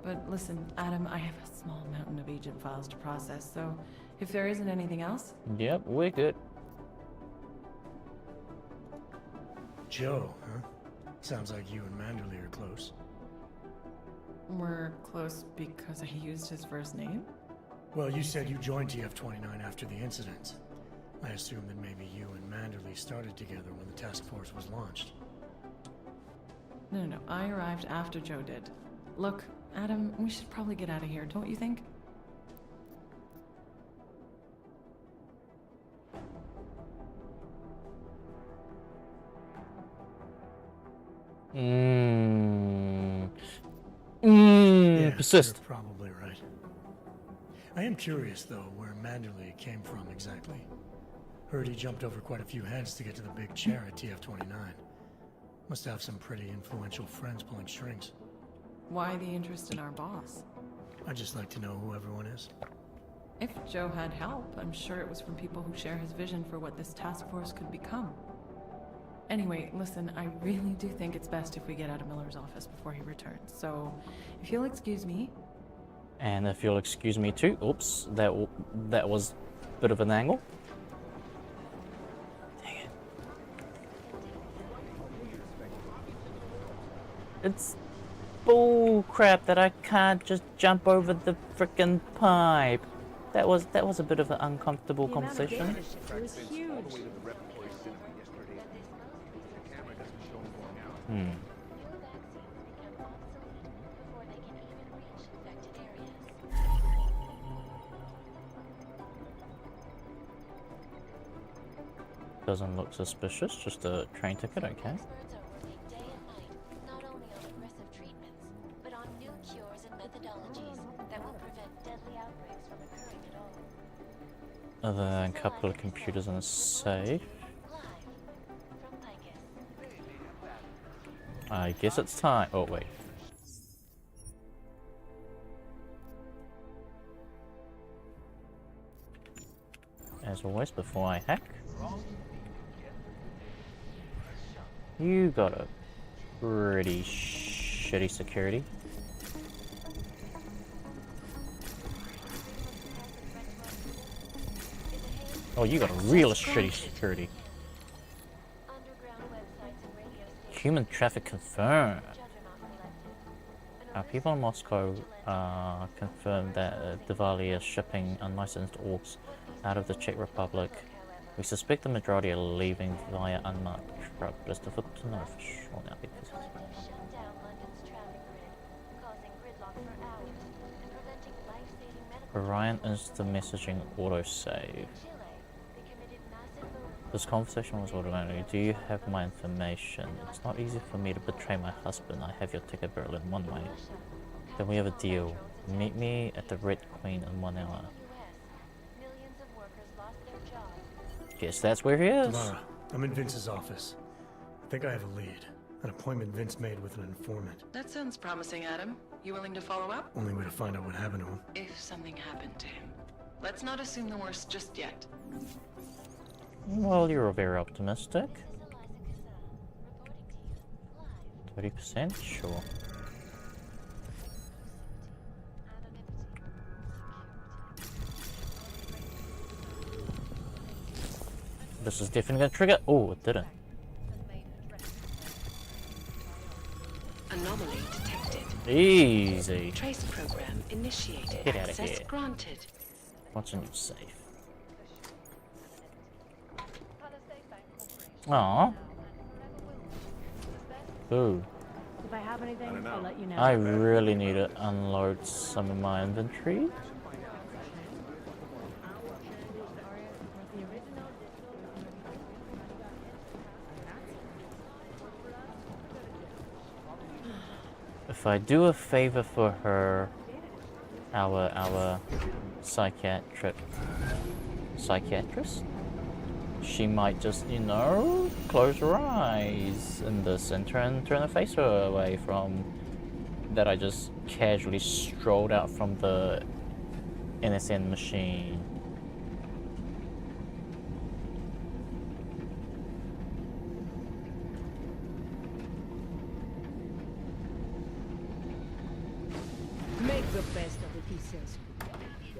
But listen, Adam, I have a small mountain of agent files to process, so if there isn't anything else... Yep, we're good. Joe, huh? Sounds like you and Manderley are close. We're close because I used his first name? Well, you said you joined TF-29 after the incident. I assumed that maybe you and Manderley started together when the task force was launched. No, I arrived after Joe did. Look, Adam, we should probably get out of here, don't you think? Yeah, persist. You're probably right. I am curious, though, where Manderley came from exactly. Heard he jumped over quite a few heads to get to the big chair at TF-29. Must have some pretty influential friends pulling strings. Why the interest in our boss? I'd just like to know who everyone is. If Joe had help, I'm sure it was from people who share his vision for what this task force could become. Anyway, listen, I really do think it's best if we get out of Miller's office before he returns. So, if you'll excuse me... And if you'll excuse me too. Oops, that was a bit of an angle. Dang it. It's bull crap that I can't just jump over the frickin' pipe. That was a bit of an uncomfortable conversation. It was huge. Doesn't look suspicious, just a train ticket, okay. Experts are working day and night, not only on aggressive treatments, but on new cures and methodologies that will prevent deadly outbreaks from occurring at all. Other than a couple of computers in a safe. I guess it's time. Oh, wait. As always, before I hack, you got a pretty shitty security. Oh, you got a real shitty security. Human traffic confirmed. People in Moscow confirmed that Diwali is shipping unlicensed orcs out of the Czech Republic. We suspect the majority are leaving via unmarked truck, but it's difficult to know for sure now because... Orion is the messaging autosave. This conversation was automatic. Do you have my information? It's not easy for me to betray my husband. I have your ticket Berlin one way. Then we have a deal. Meet me at the Red Queen in 1 hour. Guess that's where he is. Lara, I'm in Vince's office. I think I have a lead. An appointment Vince made with an informant. That sounds promising, Adam. You willing to follow up? Only way to find out what happened to him. If something happened to him. Let's not assume the worst just yet. Well, you're very optimistic. 30%? Sure. This is definitely gonna trigger. Oh, it didn't. Anomaly detected. Easy. Trace program initiated. Get out of Access here. granted. What's in your safe? Aw. Ooh. If I have anything, I'll let you know. I really need to unload some of my inventory. If I do a favor for her, our psychiatrist, she might just, you know, close her eyes in this and turn her face away from that I just casually strolled out from the NSN machine. Make the best of it, he says.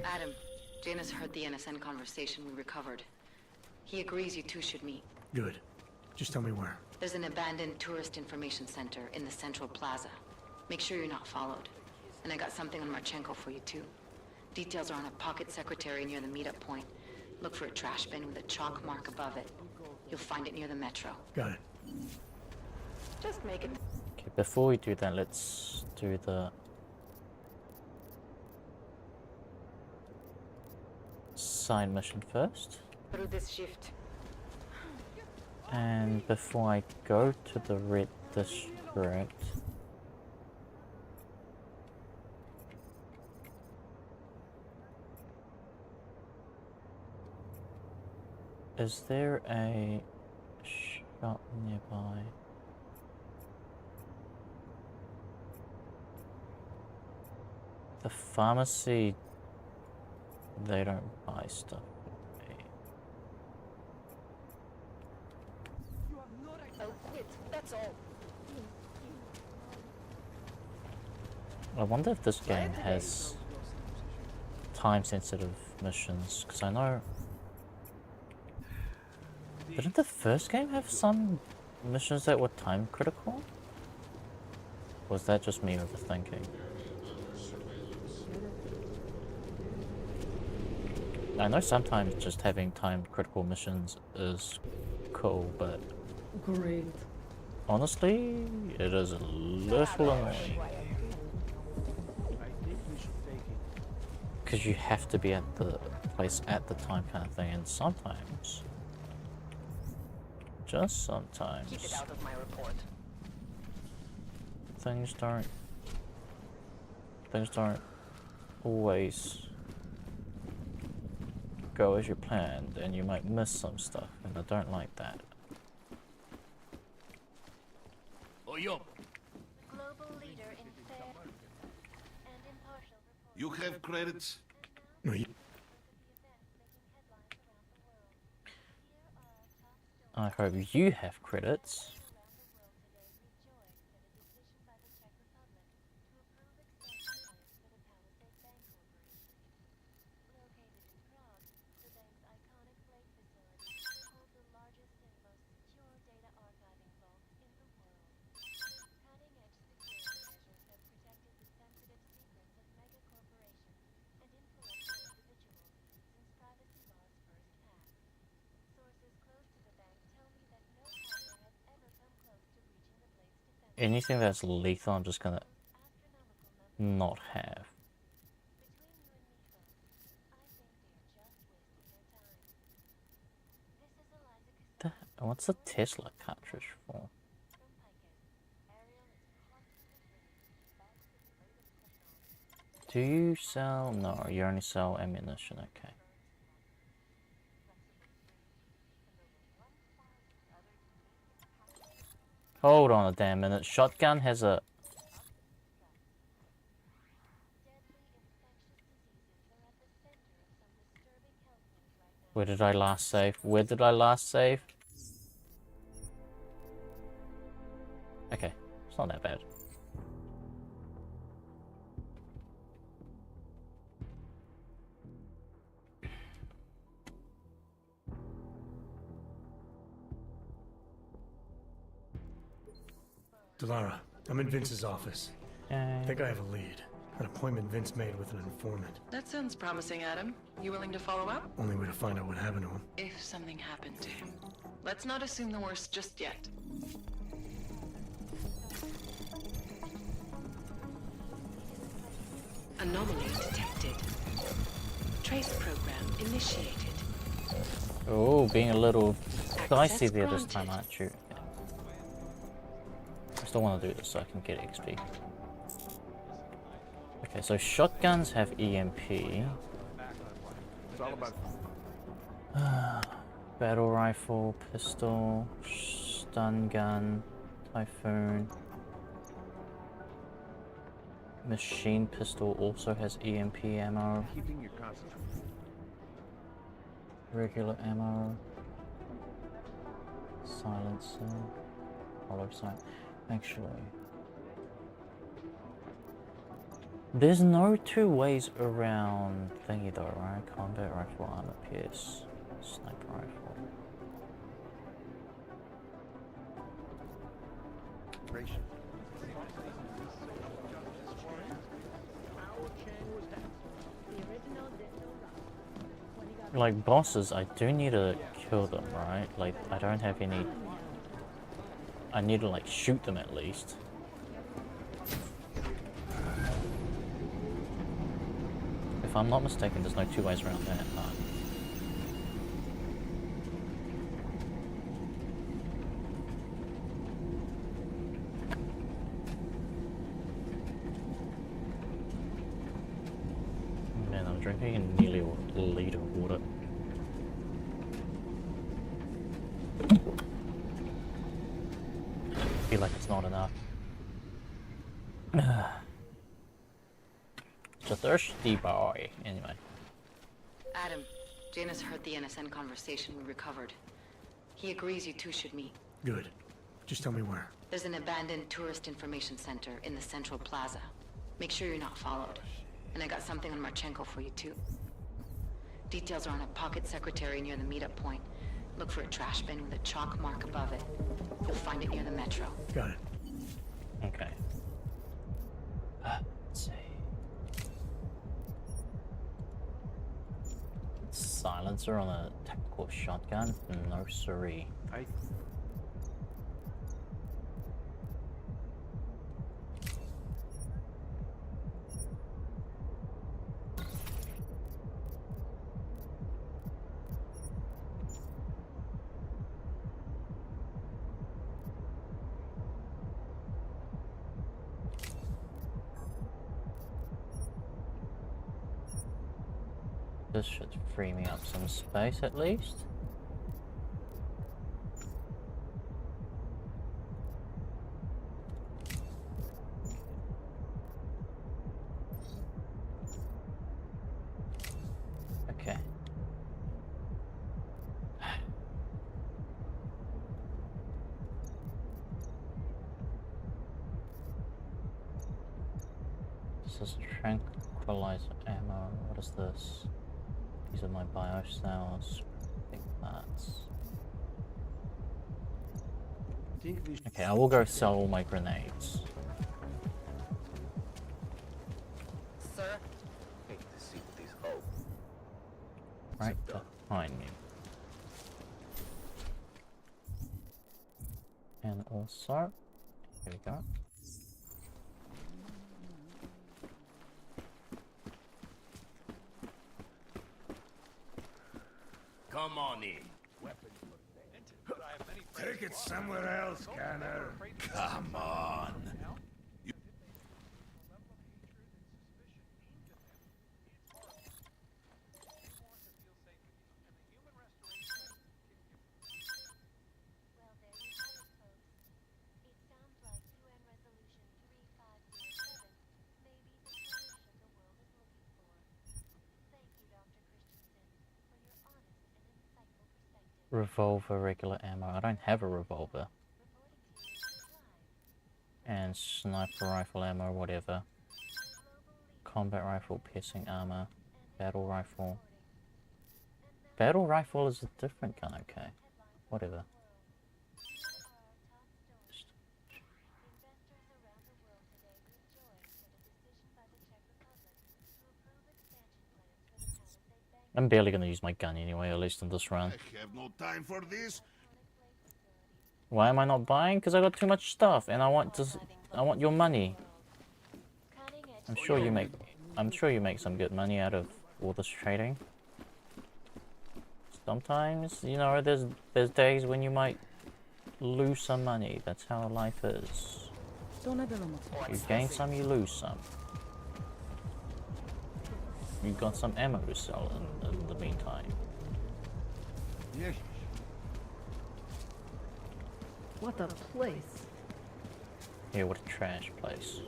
Adam, Janus heard the NSN conversation we recovered. He agrees you two should meet. Good. Just tell me where. There's an abandoned tourist information center in the central plaza. Make sure you're not followed. And I got something on Marchenko for you too. Details are on a pocket secretary near the meetup point. Look for a trash bin with a chalk mark above it. You'll find it near the metro. Got it. Just make it. Okay, before we do that, let's do the side mission first. Through this shift. And before I go to the red district, is there a shop nearby? The pharmacy, they don't buy stuff. I'll quit, that's all. I wonder if this game has time-sensitive missions, because I know... Didn't the first game have some missions that were time-critical? Or was that just me overthinking? I know sometimes just having time-critical missions is cool, but... Great. Honestly, it is a little annoying. Because you have to be at the place at the time kind of thing, and sometimes, just sometimes, Keep it out of my report. things don't always go as you planned, and you might miss some stuff, and I don't like that. Global leader in fair and impartial reporting. You have credits? No, you... I hope you have credits. Anything that's lethal, I'm just gonna not have. What's the Tesla cartridge for? Do you sell? No, you only sell ammunition, okay. Hold on a damn minute. Shotgun has a... Where did I last save? Where did I last save? Okay, it's not that bad. Delara, I'm in Vince's office. I think I have a lead. An appointment Vince made with an informant. That sounds promising, Adam. You willing to follow up? Only way to find out what happened to him. If something happened to him. Let's not assume the worst just yet. Anomaly detected. Trace program initiated. Oh, being a little dicey Access there this granted. time, aren't you? I still want to do this so I can get XP. Okay, so shotguns have EMP. It's all about Battle rifle, pistol, stun gun, typhoon. Machine pistol also has EMP ammo. keeping your concentration. Regular ammo. Silencer. Hollow sight. Actually, there's no two ways around thingy though, right? Combat rifle, armor pierce, sniper rifle. Like bosses, I do need to kill them, right? Like I don't have any. I need to like shoot them at least. If I'm not mistaken, there's no two ways around that. Man, I'm drinking nearly a liter of water. I feel like it's not enough. It's a thirsty boy. Anyway. Adam, Janus heard the NSN conversation we recovered. He agrees you two should meet. Good. Just tell me where. There's an abandoned tourist information center in the central plaza. Make sure you're not followed. And I got something on Marchenko for you too. Details are on a pocket secretary near the meetup point. Look for a trash bin with a chalk mark above it. You'll find it near the metro. Got it. Okay. Let's see. Silencer on a tactical shotgun? No siree. This should free me up some space at least. Okay. This is tranquilizer ammo. What is this? These are my bio cells. I think that's... Okay, I will go sell all my grenades. Sir? Hate to see what these hope. Right behind me. And also, here we go. Come on in. Take it somewhere else, Canner. Come on. Well, there you have it, folks. It sounds like UN Resolution 3507 may be the solution the world is looking for. Thank you, Dr. Christensen, for your honest and insightful perspective. Revolver, regular ammo. I don't have a revolver. And sniper rifle ammo, whatever. Combat rifle, piercing armor. Battle rifle. Battle rifle is a different gun, okay. Whatever. I'm barely gonna use my gun anyway, at least in this run. I have no time for this. Why am I not buying? Because I got too much stuff, and I want your money. I'm sure you make some good money out of all this trading. Sometimes, you know, there's days when you might lose some money. That's how life is. You gain some, you lose some. You got some ammo to sell in the meantime. Yeah. What a place. Yeah, what a trash place.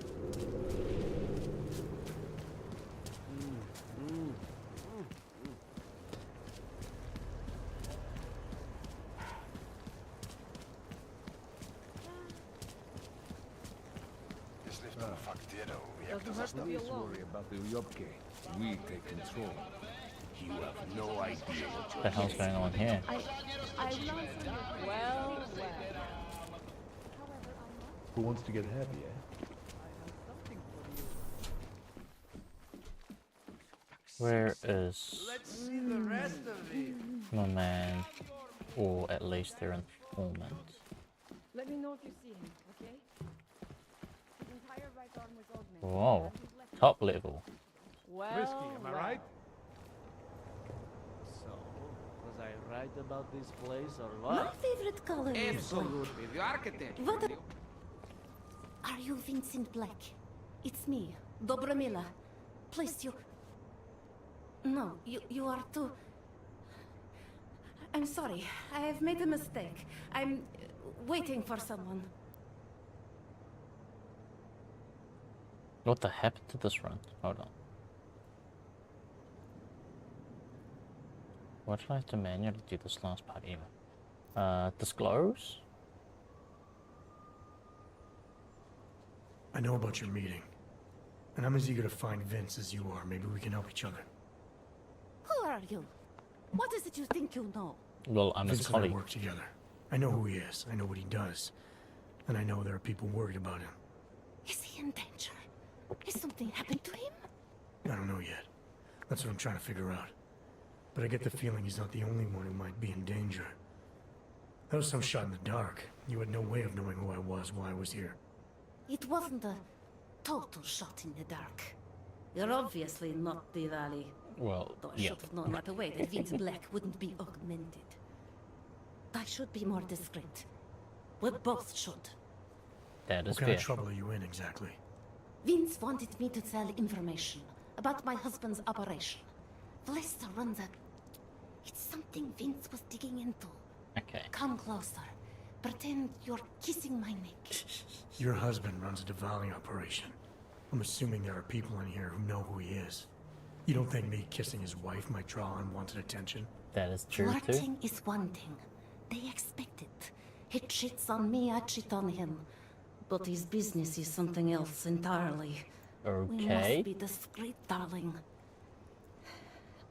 Please worry about the Yopke. We take control. You have no idea what What the hell's going on here? Who wants to get happy, eh? Where is Let's see the rest of it. my man? Or at least their informant. Let me know if you see him, okay? His entire right arm was augmented. Whoa, top level. Whiskey, am I right? So, was I right about this place or My what? favorite color is Absolutely, the architect. What Are you Vincent Black? It's me, Dobromila. Please, you... No, you are too... I'm sorry, I have made a mistake. I'm waiting for someone. What the happened to this run? Hold on. Why did I have to manually do this last part even? Disclose? I know about your meeting. And I'm as eager to find Vince as you are. Maybe we can help each other. Who are you? What is it you think you know? Well, I'm his Vince and I colleague. work together. I know who he is. I know what he does. And I know there are people worried about him. Is he in danger? Has something happened to him? I don't know yet. That's what I'm trying to figure out. But I get the feeling he's not the only one who might be in danger. That was some shot in the dark. You had no way of knowing who I was, why I was here. It wasn't a total shot in the dark. You're obviously not the Valley. Well, Though I yeah. should have known right away that Vince Black wouldn't be augmented. I should be more discreet. We both should. That is What kind fair. of trouble are you in exactly? Vince wanted me to tell information about my husband's operation. Lester runs a... It's something Vince was digging into. Okay. Come closer. Pretend you're kissing my neck. Your husband runs a Diwali operation. I'm assuming there are people in here who know who he is. You don't think me kissing his wife might draw unwanted attention? That is true too. Flirting is one thing. They expect it. He cheats on me, I cheat on him. But his business is something else entirely. We Okay. must be discreet, darling.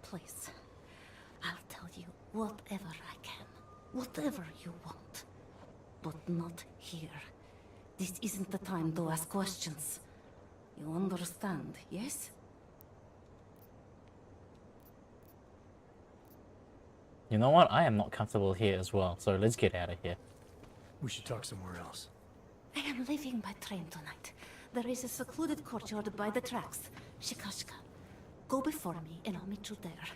Please, I'll tell you whatever I can. Whatever you want. But not here. This isn't the time to ask questions. You understand, yes? You know what? I am not comfortable here as well, so let's get out of here. We should talk somewhere else. I am leaving by train tonight. There is a secluded courtyard by the tracks. Shikashka. Go before me and I'll meet you there.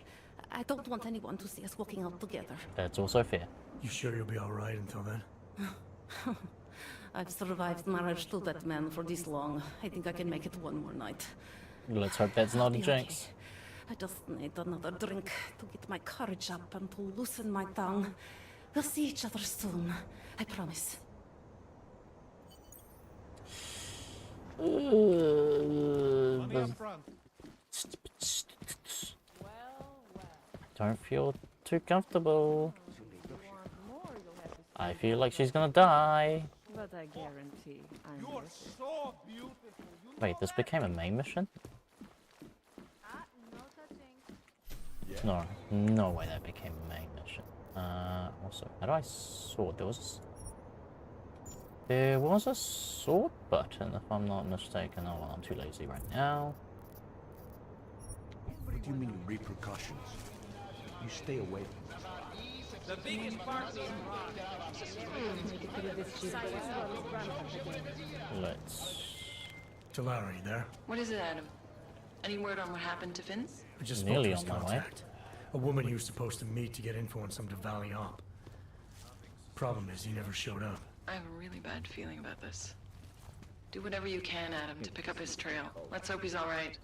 I don't want anyone to see us walking out together. That's also fair. You sure you'll be alright until then? I've survived marriage to that man for this long. I think I can make it one more night. Let's hope that's not a Be jinx. okay. I just need another drink to get my courage up and to loosen my tongue. We'll see each other soon. I promise. Don't feel too comfortable. I feel like she's gonna die. But I guarantee I'm worth it. So beautiful. Wait, this became a main mission? No touching. No, no way that became a main mission. Also, how do I sword? There was a sword button, if I'm not mistaken. Oh well, I'm too lazy right now. What do you mean repercussions? You stay away from this. The biggest part is Let's. Tulare, there? What is it, Adam? Any word on what happened to Vince? I just spoke Nearly to his on my way. contact. A woman he was supposed to meet to get info on some Valley op. Problem is, he never showed up. I have a really bad feeling about this. Do whatever you can, Adam, to pick up his trail. Let's hope he's alright.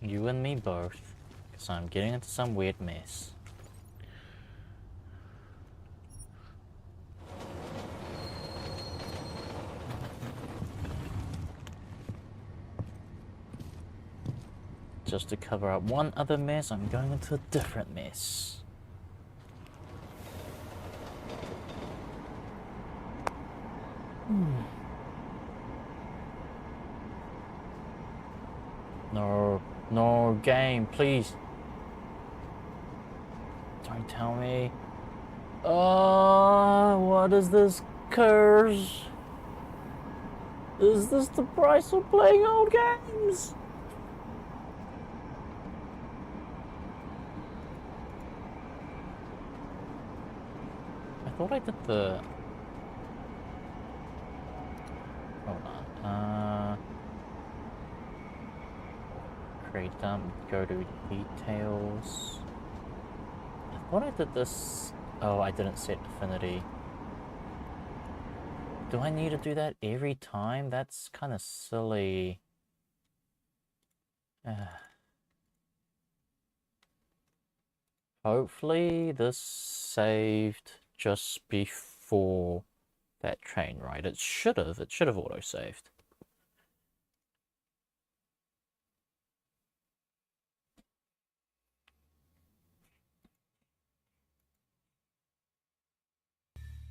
You and me both. Because I'm getting into some weird mess. Just to cover up one other mess, I'm going into a different mess. No, game, please. Don't tell me. Oh, what is this curse? Is this the price of playing old games? I thought I did the... Hold on. Create go to details. I thought I did this... Oh, I didn't set affinity. Do I need to do that every time? That's kind of silly. Hopefully this saved just before that train ride. It should have auto-saved.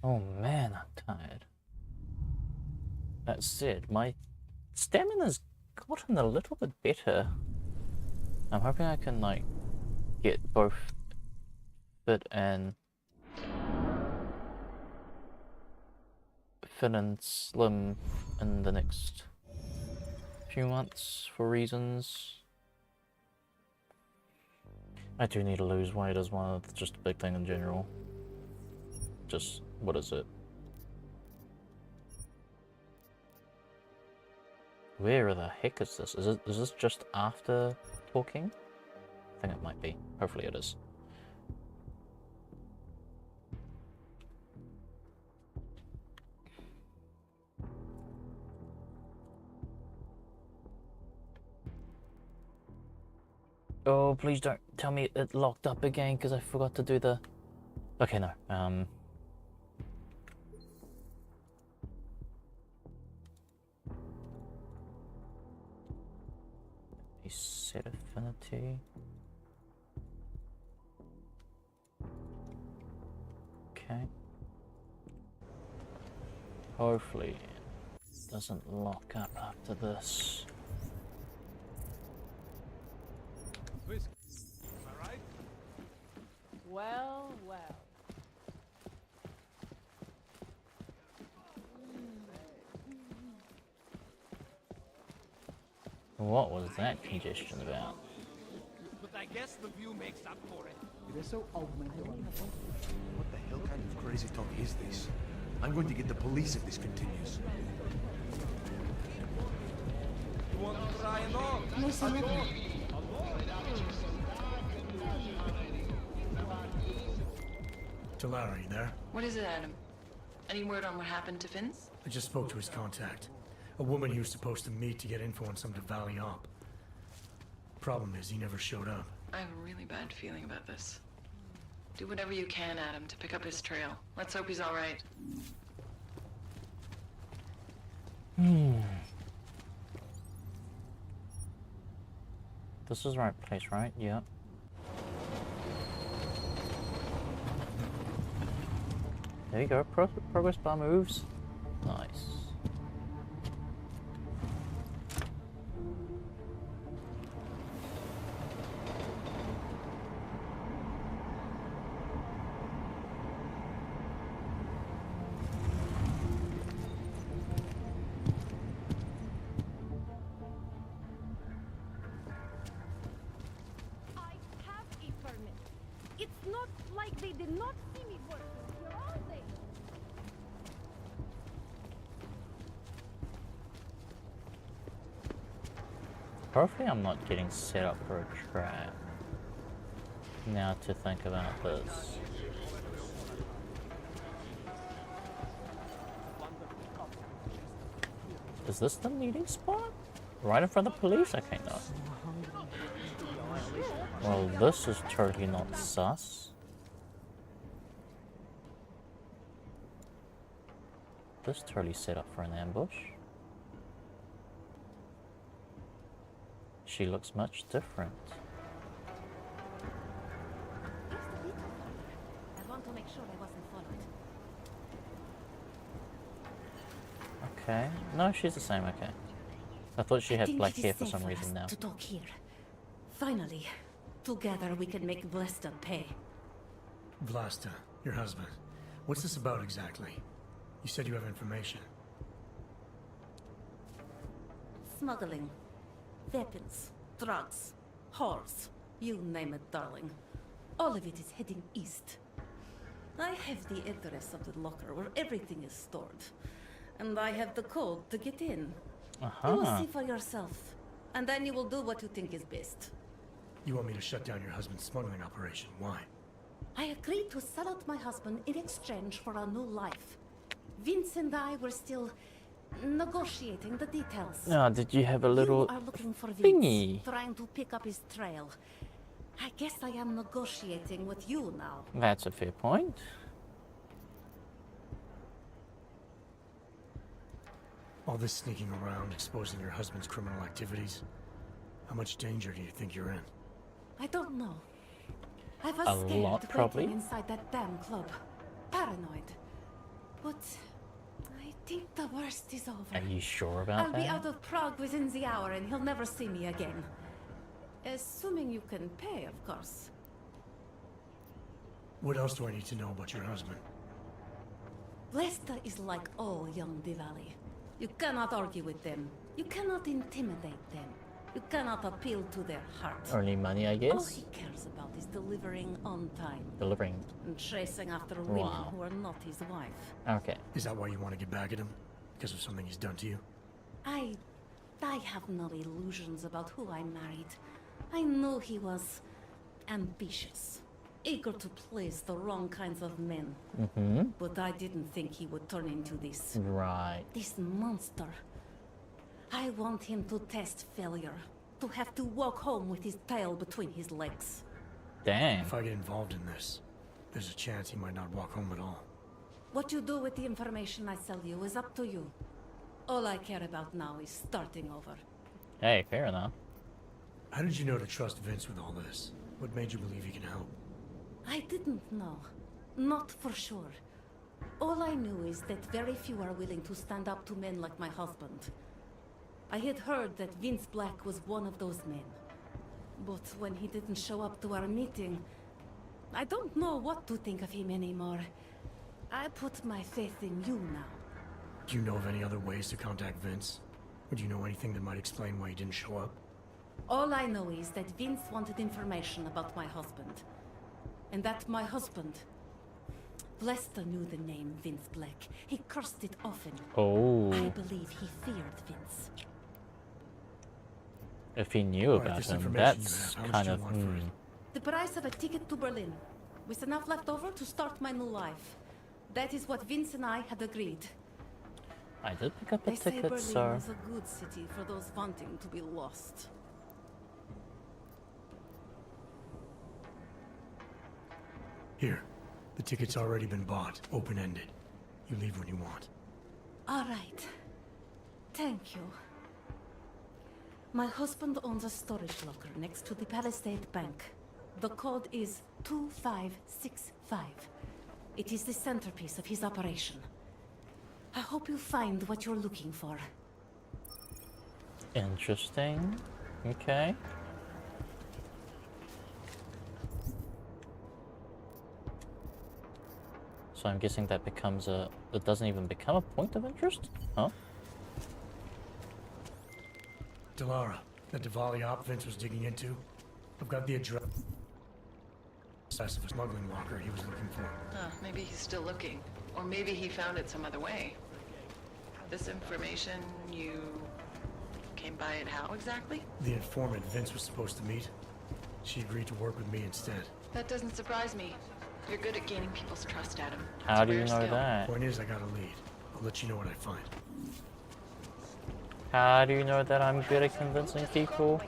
Oh man, I'm tired. That said, my stamina's gotten a little bit better. I'm hoping I can, like, get both fit and slim in the next few months for reasons. I do need to lose weight as well. It's just a big thing in general. Just, what is it? Where the heck is this? Is this just after talking? I think it might be. Hopefully it is. Oh, please don't tell me it locked up again because I forgot to do the... Okay, no. Set affinity. Okay. Hopefully it doesn't lock up after this. Well. What was that congestion about? But I guess the view makes up for it. What the hell kind of crazy talk is this? I'm going to get the police if this continues. You want to try and on? Tulare, there? What is it, Adam? Any word on what happened to Vince? I just spoke to his contact. A woman he was supposed to meet to get info on some Valley op. Problem is, he never showed up. I have a really bad feeling about this. Do whatever you can, Adam, to pick up his trail. Let's hope he's alright. This is the right place, right? Yep. There you go. Progress bar moves. Nice. It's not like they did not see me working here, are they? Hopefully I'm not getting set up for a trap. Now to think about this. Is this the meeting spot? Right in front of the police? Okay, no. Well, this is totally not sus. This totally set up for an ambush. She looks much different. I want to make sure I wasn't followed. Okay. No, she's the same, okay. I thought she had black hair for some reason now. To talk here. Finally, together we can make Vlasta pay. Vlasta, your husband. What's this about exactly? You said you have information. Smuggling. Weapons. Drugs. Whores. You name it, darling. All of it is heading east. I have the address of the locker where everything is stored. And I have the code to get in. You will see for yourself. And then you will do what you think is best. You want me to shut down your husband's smuggling operation. Why? I agreed to sell out my husband in exchange for a new life. Vince and I were still negotiating the details. Ah, did you have a little You are looking for Vince, thingy? trying to pick up his trail. I guess I am negotiating with you now. That's a fair point. All this sneaking around, exposing your husband's criminal activities. How much danger do you think you're in? I don't know. I was A scared lot, probably. waiting inside that damn club. Paranoid. But I think the worst is over. Are you sure about I'll that? be out of Prague within the hour and he'll never see me again. Assuming you can pay, of course. What else do I need to know about your husband? Lester is like all young Diwali. You cannot argue with them. You cannot intimidate them. You cannot appeal to their heart. Only money, I All guess. he cares about is delivering on time. Delivering. And chasing after women Wow. who are not his wife. Okay. Is that why you want to get back at him? Because of something he's done to you? I have no illusions about who I married. I knew he was ambitious, eager to please the wrong kinds of men. Mm-hmm. But I didn't think he would turn into this. Right. This monster. I want him to test failure. To have to walk home with his tail between his legs. Dang. If I get involved in this, there's a chance he might not walk home at all. What you do with the information I sell you is up to you. All I care about now is starting over. Hey, fair enough. How did you know to trust Vince with all this? What made you believe he can help? I didn't know. Not for sure. All I knew is that very few are willing to stand up to men like my husband. I had heard that Vince Black was one of those men. But when he didn't show up to our meeting, I don't know what to think of him anymore. I put my faith in you now. Do you know of any other ways to contact Vince? Or do you know anything that might explain why he didn't show up? All I know is that Vince wanted information about my husband. And that my husband... Lester knew the name Vince Black. He cursed it often. Oh. I believe he feared Vince. If he knew Alright, about this him, information that's you have, how much kind do you of. want for it? The price of a ticket to Berlin. With enough left over to start my new life. That is what Vince and I had agreed. I did pick up a They say ticket, Berlin sir. is a good city for those wanting to be lost. Here. The ticket's already been bought, open-ended. You leave when you want. All right. Thank you. My husband owns a storage locker next to the Palisade Bank. The code is 2565. It is the centerpiece of his operation. I hope you find what you're looking for. Interesting. Okay. So I'm guessing that becomes a... It doesn't even become a point of interest? Huh? Delara, that Diwali op Vince was digging into. I've got the address Less of a smuggling walker he was looking for. Maybe he's still looking. Or maybe he found it some other way. This information, you came by it how exactly? The informant Vince was supposed to meet, she agreed to work with me instead. That doesn't surprise me. You're good at gaining people's trust, Adam. How do you know that? Point is, I got a lead. I'll let you know what I find. How do you know that I'm good at convincing people?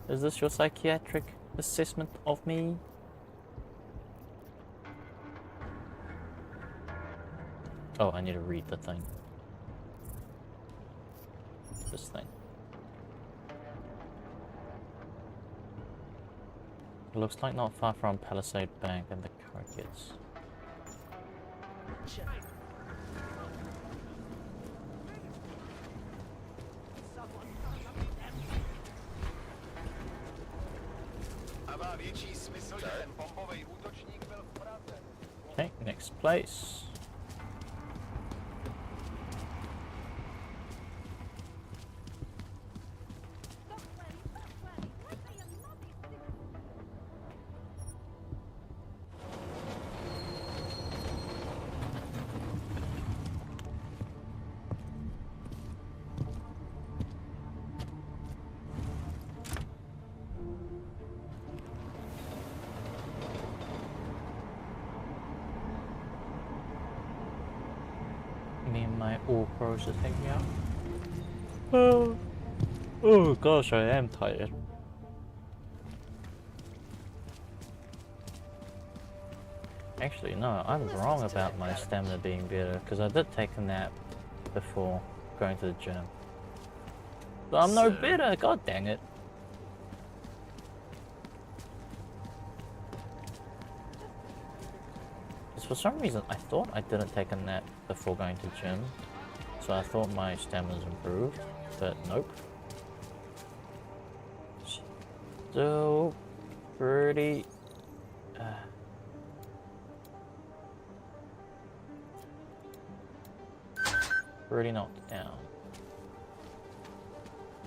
Is this your psychiatric assessment of me? Oh, I need to read the thing. This thing. It looks like not far from Palisade Bank and the Crickets. Okay, next place. Me and my all pros just hanging out. Oh gosh, I am tired. Actually, no, I'm wrong about my stamina being better, because I did take a nap before going to the gym. But I'm no better, god dang it. For some reason, I thought I didn't take a nap before going to gym, so I thought my stamina's improved, but nope. Still pretty... pretty knocked down.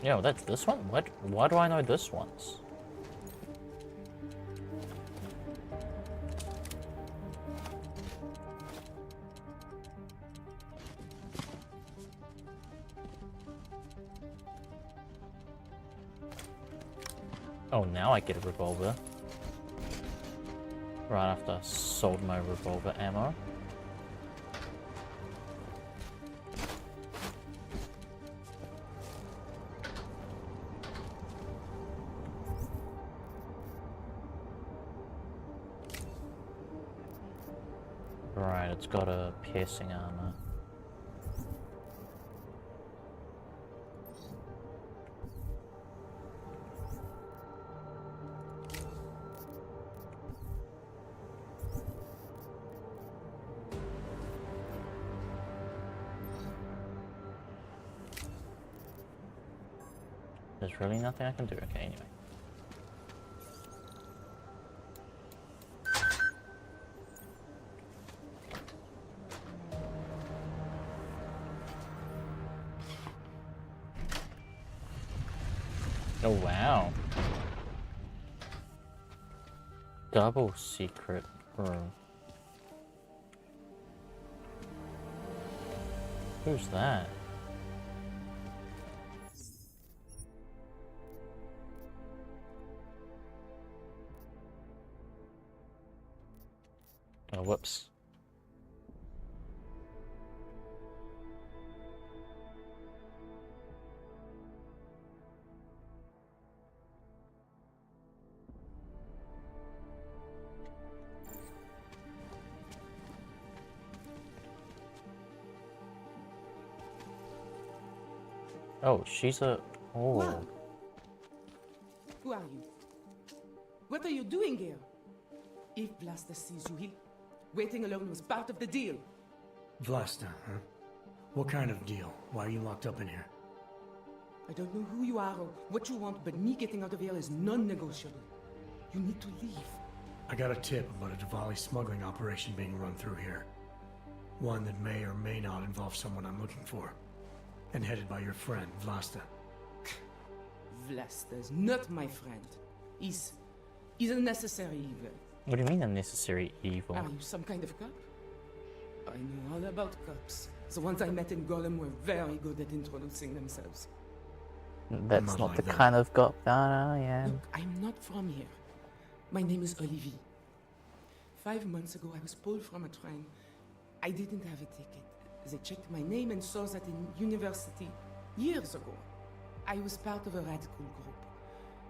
Yo, that's this one? What? Why do I know this one's? Oh, now I get a revolver. Right after I sold my revolver ammo. Right, it's got a piercing armor. There's really nothing I can do. Okay, anyway. Oh, wow. Double secret room. Who's that? Oh, whoops. Oh, she's a... Oh. What? Who are you? What are you doing here? If Vlasta sees you, waiting alone was part of the deal. Vlasta, huh? What kind of deal? Why are you locked up in here? I don't know who you are or what you want, but me getting out of here is non-negotiable. You need to leave. I got a tip about a Diwali smuggling operation being run through here. One that may or may not involve someone I'm looking for. And headed by your friend, Vlasta. Vlasta is not my friend. He's He's a necessary evil. What do you mean unnecessary evil? Are you some kind of cop? I know all about cops. The ones I met in Golem were very good at introducing themselves. That's not the kind of cop that I am. Look, I'm not from here. My name is Olivier. 5 months ago, I was pulled from a train. I didn't have a ticket. They checked my name and saw that in university years ago. I was part of a radical group.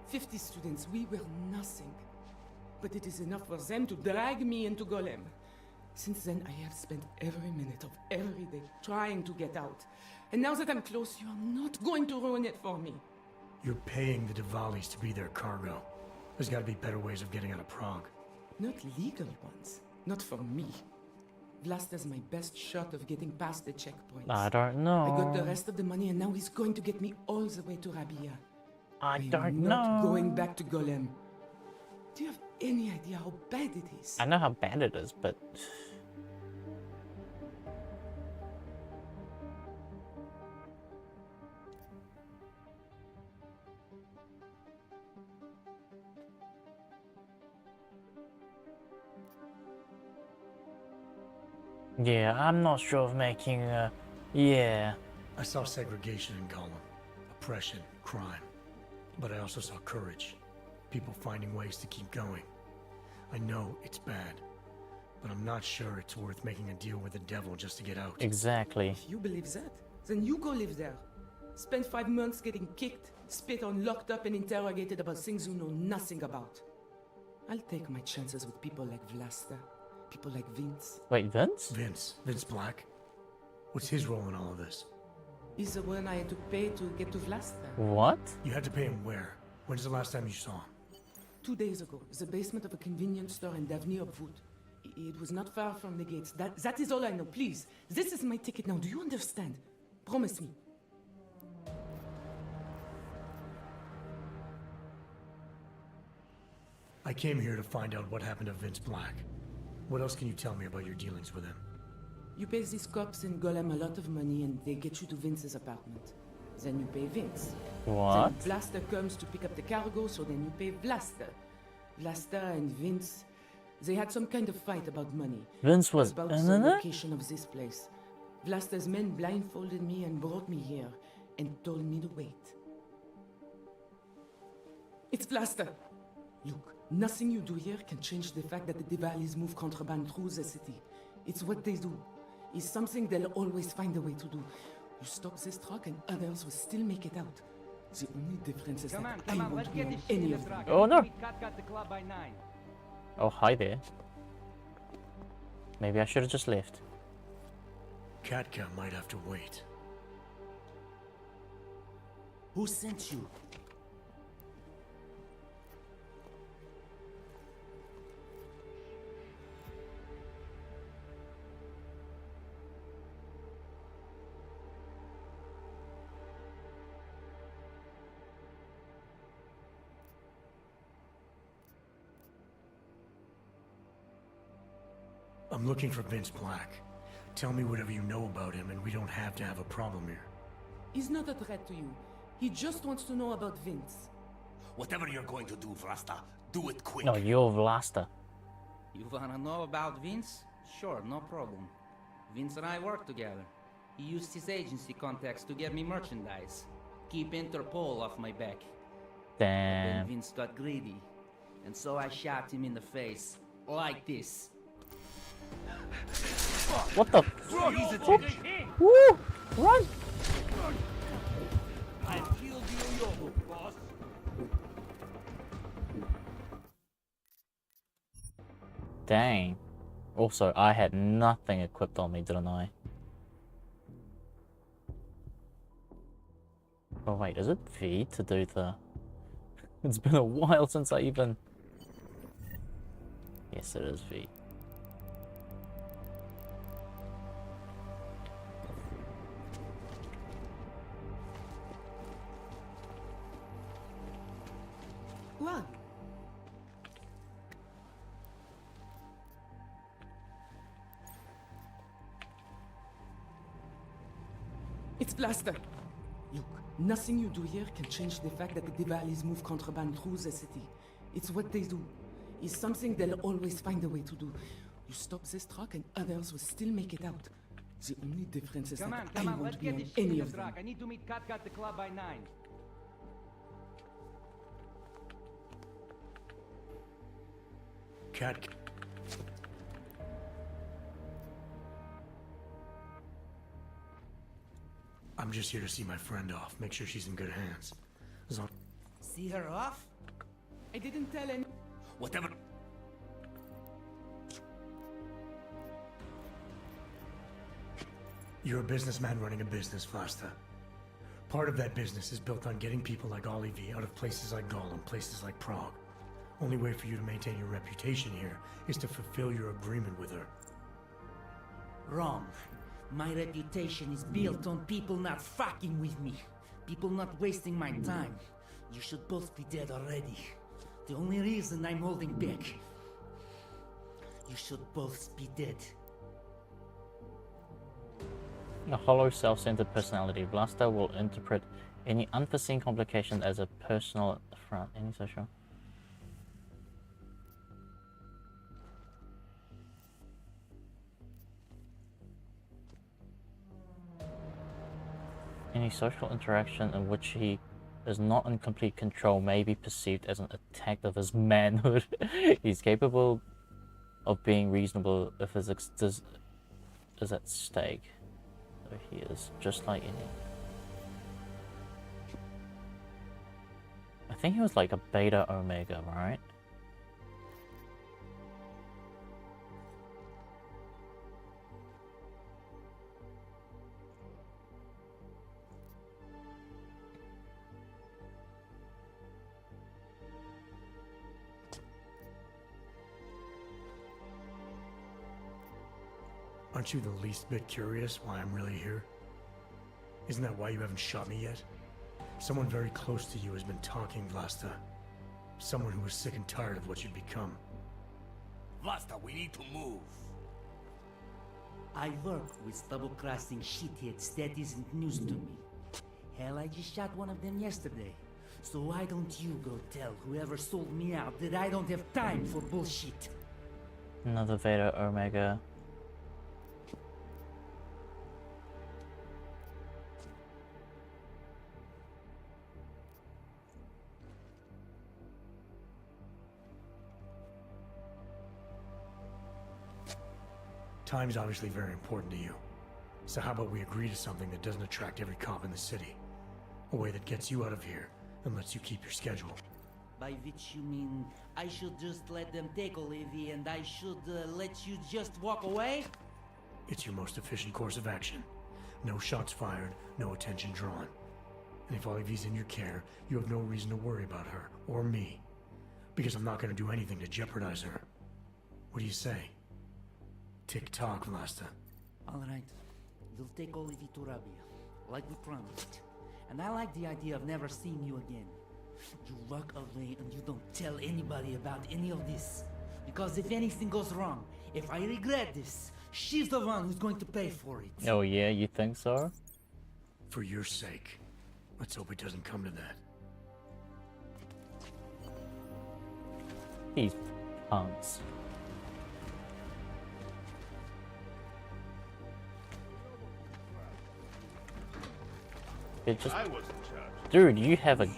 50 students, we were nothing. But it is enough for them to drag me into Golem. Since then, I have spent every minute of every day trying to get out. And now that I'm close, you are not going to ruin it for me. You're paying the Diwalis to be their cargo. There's gotta be better ways of getting out of Prague. Not legal ones. Not for me. Vlasta's my best shot of getting past the checkpoints. I don't know. I got the rest of the money and now he's going to get me all the way to Rabia. I don't I'm know. not going back to Golem. Do you have any idea how bad it is? I know how bad it is, but... Yeah, I'm not sure of making a... Yeah. I saw segregation in Gollum, oppression, crime. But I also saw courage. People finding ways to keep going. I know it's bad, but I'm not sure it's worth making a deal with the devil just to get out. Exactly. If you believe that, then you go live there. Spend 5 months getting kicked, spit on, locked up and interrogated about things you know nothing about. I'll take my chances with people like Vlasta, people like Vince. Wait, Vince? Vince Black? What's his role in all of this? He's the one I had to pay to get to Vlasta. What? You had to pay him where? When's the last time you saw him? 2 days ago, the basement of a convenience store in Davni Obwood. It was not far from the gates. That is all I know. Please, this is my ticket now. Do you understand? Promise me. I came here to find out what happened to Vince Black. What else can you tell me about your dealings with him? You pay these cops in Golem a lot of money and they get you to Vince's apartment. Then you pay Vince. What? Then Vlasta comes to pick up the cargo, so then you pay Vlasta. Vlasta and Vince, they had some kind of fight about money. Vince was about in the it? location of this place. Vlasta's men blindfolded me and brought me here and told me to wait. It's Vlasta. Look, nothing you do here can change the fact that the Diwalis move contraband through the city. It's what they do. It's something they'll always find a way to do. You stop this truck and others will still make it out. The only difference is that I won't be on any of them. Oh no! Got the club by 9. Oh, hi there. Maybe I should have just left. Katka might have to wait. Who sent you? I'm looking for Vince Black. Tell me whatever you know about him and we don't have to have a problem here. He's not a threat to you. He just wants to know about Vince. Whatever you're going to do, Vlasta, do it quick. No, you're Vlasta. You wanna know about Vince? Sure, no problem. Vince and I work together. He used his agency contacts to get me merchandise. Keep Interpol off my back. Damn. Then Vince got greedy. And so I shot him in the face. Like this. What the? Woo! Run! I killed you, boss. Dang. Also, I had nothing equipped on me, didn't I? Oh wait, is it V to do the... It's been a while since I even... Yes, it is V. What? It's Vlasta. Look, nothing you do here can change the fact that the Diwalis move contraband through the city. It's what they do. It's something they'll always find a way to do. You stop this truck and others will still make it out. The only difference is Come that on, I come on, won't let's be get on this shit any in of the them. truck. I need to meet Cat at the club by 9. Cat. I'm just here to see my friend off. Make sure she's in good hands. As long- See her off? I didn't tell any. Whatever. You're a businessman running a business, Vlasta. Part of that business is built on getting people like Ollie V out of places like Gaul and places like Prague. Only way for you to maintain your reputation here is to fulfill your agreement with her. Wrong. My reputation is built on people not fucking with me. People not wasting my time. You should both be dead already. The only reason I'm holding back. You should both be dead. A hollow, self-centered personality. Vlasta will interpret any unforeseen complication as a personal affront. Any social. Any social interaction in which he is not in complete control may be perceived as an attack of his manhood. He's capable of being reasonable if his is at stake. So he is just like any. I think he was like a beta omega, right? Aren't you the least bit curious why I'm really here? Isn't that why you haven't shot me yet? Someone very close to you has been talking, Vlasta. Someone who is sick and tired of what you've become. Vlasta, we need to move. I work with double-crossing shitheads. That isn't news to me. Hell, I just shot one of them yesterday. So why don't you go tell whoever sold me out that I don't have time for bullshit? Another Veda Omega. Time's obviously very important to you. So how about we agree to something that doesn't attract every cop in the city? A way that gets you out of here and lets you keep your schedule. By which you mean I should just let them take Olivia and I should let you just walk away? It's your most efficient course of action. No shots fired, no attention drawn. And if Olivia's in your care, you have no reason to worry about her, or me. Because I'm not going to do anything to jeopardize her. What do you say? Tick-tock, Vlasta. Alright, we'll take Olivia to Rabia, like we promised. And I like the idea of never seeing you again. You walk away and you don't tell anybody about any of this. Because if anything goes wrong, if I regret this, she's the one who's going to pay for it. Oh yeah, you think so? For your sake. Let's hope it doesn't come to that. These punks. It just... Dude, you have a...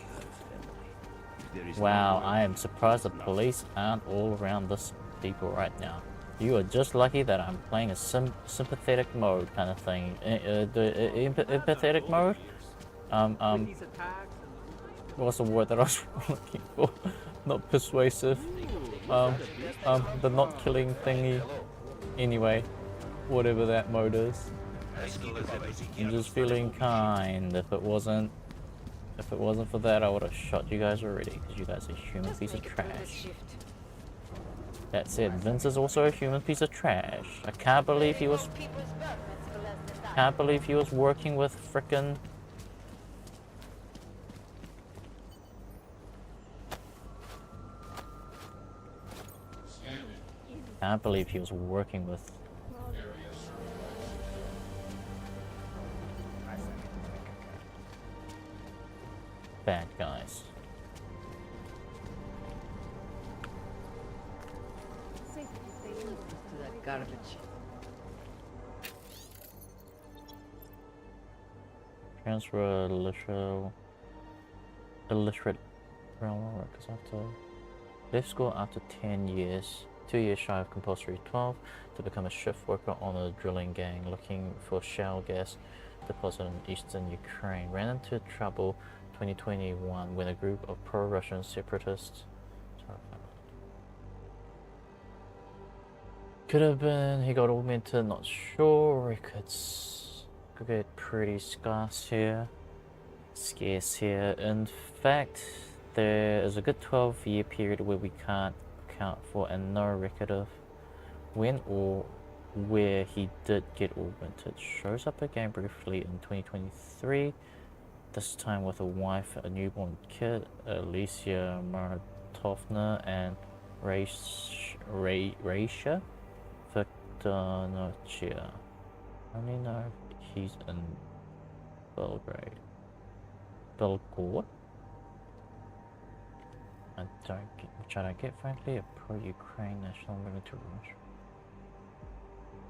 Wow, I am surprised the police aren't all around this people right now. You are just lucky that I'm playing a sympathetic mode kind of thing. Empathetic mode? What's the word that I was looking for? Not persuasive. The not killing thingy. Anyway, whatever that mode is. I'm just feeling kind. If it wasn't for that, I would have shot you guys already, because you guys are a human piece of trash. That said, Vince is also a human piece of trash. I can't believe he was working with frickin' can't believe he was working with bad guys. Garbage. Transfer illiterate railroad workers after left school after 10 years, 2 years shy of compulsory 12, to become a shift worker on a drilling gang looking for shale gas deposit in eastern Ukraine. Ran into trouble 2021 when a group of pro-Russian separatists. Could have been he got augmented, not sure. Records could get pretty scarce here. In fact, there is a good 12-year period where we can't account for, and no record of when or where he did get augmented. Shows up again briefly in 2023, this time with a wife, a newborn kid, Alicia Maratovna, and Raisha Victornochia. I only know he's in Belgrade. Belgorod? Which I don't get, frankly, a pro-Ukraine national military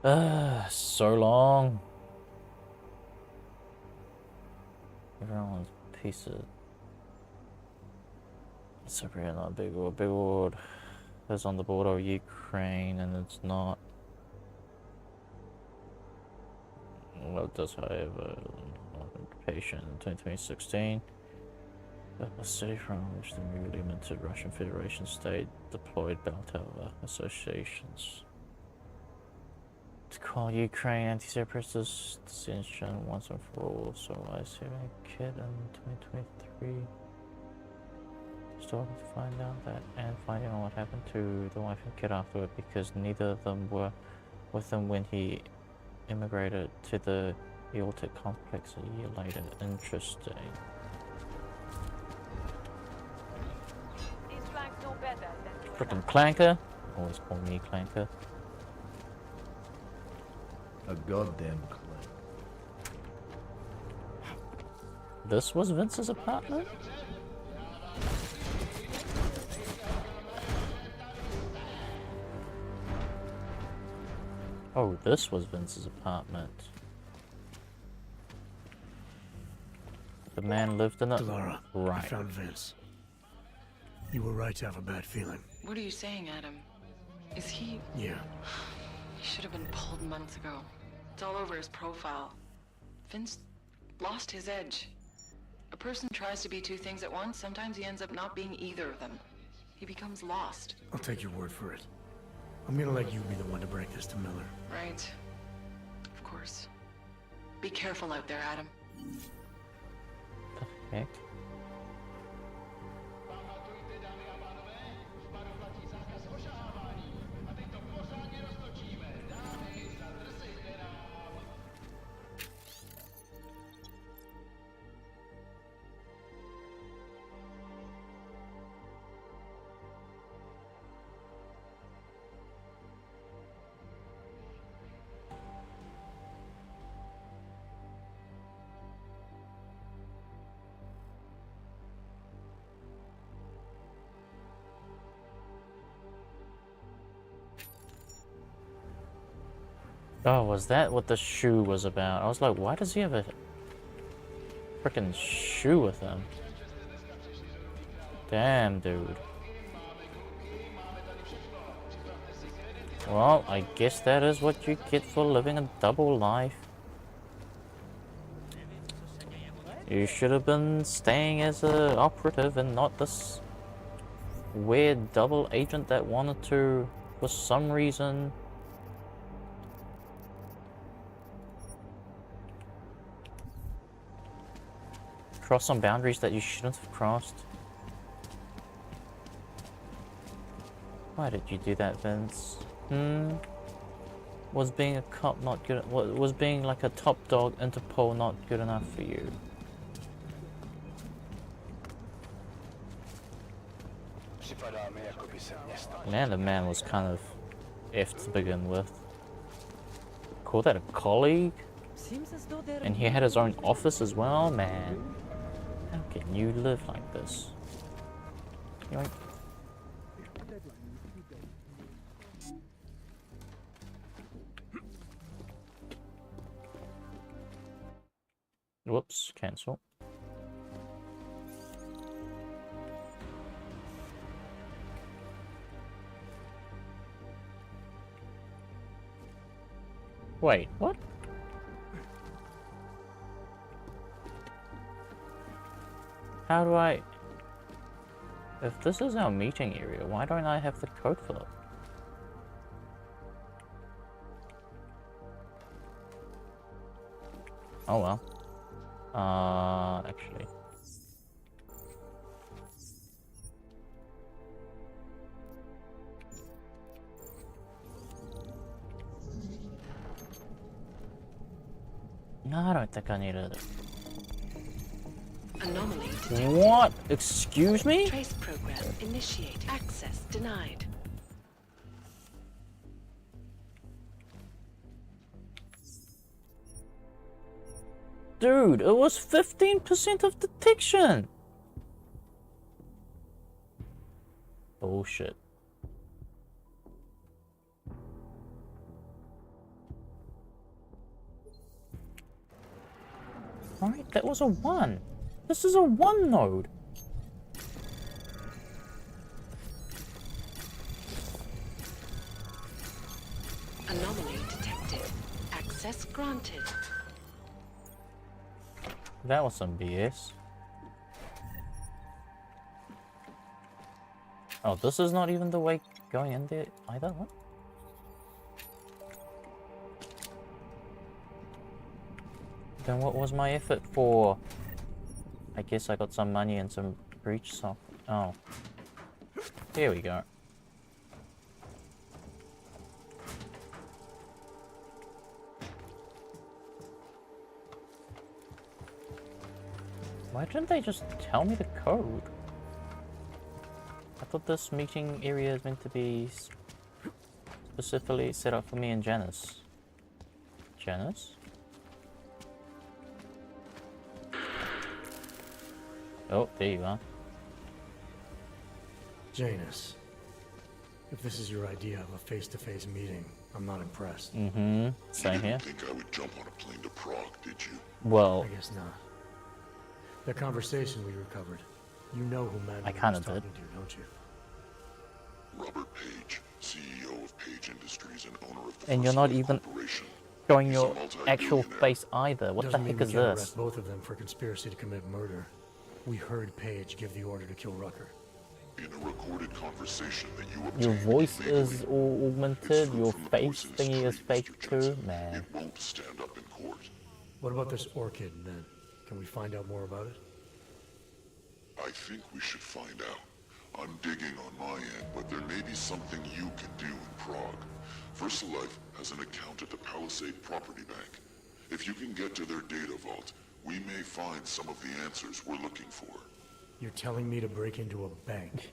rush. So long. Everyone's a piece of... It's really not Belgorod. Belgorod is on the border of Ukraine, and it's not. Well, it does, however, occupation in 2016. A city from which the newly minted Russian Federation state deployed Baltova associations to call Ukraine anti-separatist dissension once and for all. So I was having a kid in 2023. Still to find out that and finding out what happened to the wife and kid afterward, because neither of them were with him when he immigrated to the Baltic complex a year later. Interesting. Frickin' Clanker. Always call me Clanker. A goddamn clank. This was Vince's apartment? Oh, this was Vince's apartment. The man lived in it. Delara, right. I found Vince. You were right to have a bad feeling. What are you saying, Adam? Is he... Yeah. He should have been pulled months ago. It's all over his profile. Vince lost his edge. A person tries to be two things at once, sometimes he ends up not being either of them. He becomes lost. I'll take your word for it. I'm gonna let you be the one to break this to Miller. Right. Of course. Be careful out there, Adam. The heck? Oh, was that what the shoe was about? I was like, why does he have a freaking shoe with him? Damn, dude. Well, I guess that is what you get for living a double life. You should have been staying as an operative and not this weird double agent that wanted to, for some reason, cross some boundaries that you shouldn't have crossed. Why did you do that, Vince? Was being a cop not good? Was being like a top dog Interpol not good enough for you? Man, the man was kind of effed to begin with. Call that a colleague? And he had his own office as well, man. How can you live like this? Yoink. Whoops, cancel. Wait, what? How do I... If this is our meeting area, why don't I have the code for it? Oh well. Actually. No, I don't think I need it. Anomaly detected. What? Excuse me? Trace program initiate. Access denied. Dude, it was 15% of detection! Bullshit. Right, that was a 1. This is a 1 node. Anomaly detected. Access granted. That was some BS. Oh, this is not even the way going in there either? What? Then what was my effort for? I guess I got some money and some breach sock. Oh. Here we go. Why didn't they just tell me the code? I thought this meeting area is meant to be specifically set up for me and Janice. Janice? Oh, there you are. Janice, if this is your idea of a face-to-face meeting, I'm not impressed. Mm-hmm. Same here. You didn't think I would jump on a plane to Prague, did you? Well, I guess not. The conversation we recovered. You know who Madeline I kind was of did. talking to, don't you? Robert Page, CEO of Page Industries and owner of the and you're not even showing your actual face either. What the Doesn't mean heck we is can't this? arrest both of them for conspiracy to commit murder. We heard Page give the order to kill Rucker. In a recorded conversation that you Your obtained voice illegally, is all augmented, your from the face poison's thingy is tree, fake Mr. too, Jensen. man. It won't stand up in court. What about this orchid, then? Can we find out more about it? I think we should find out. I'm digging on my end, but there may be something you can do in Prague. VersaLife has an account at the Palisade Property Bank. If you can get to their data vault, we may find some of the answers we're looking for. You're telling me to break into a bank?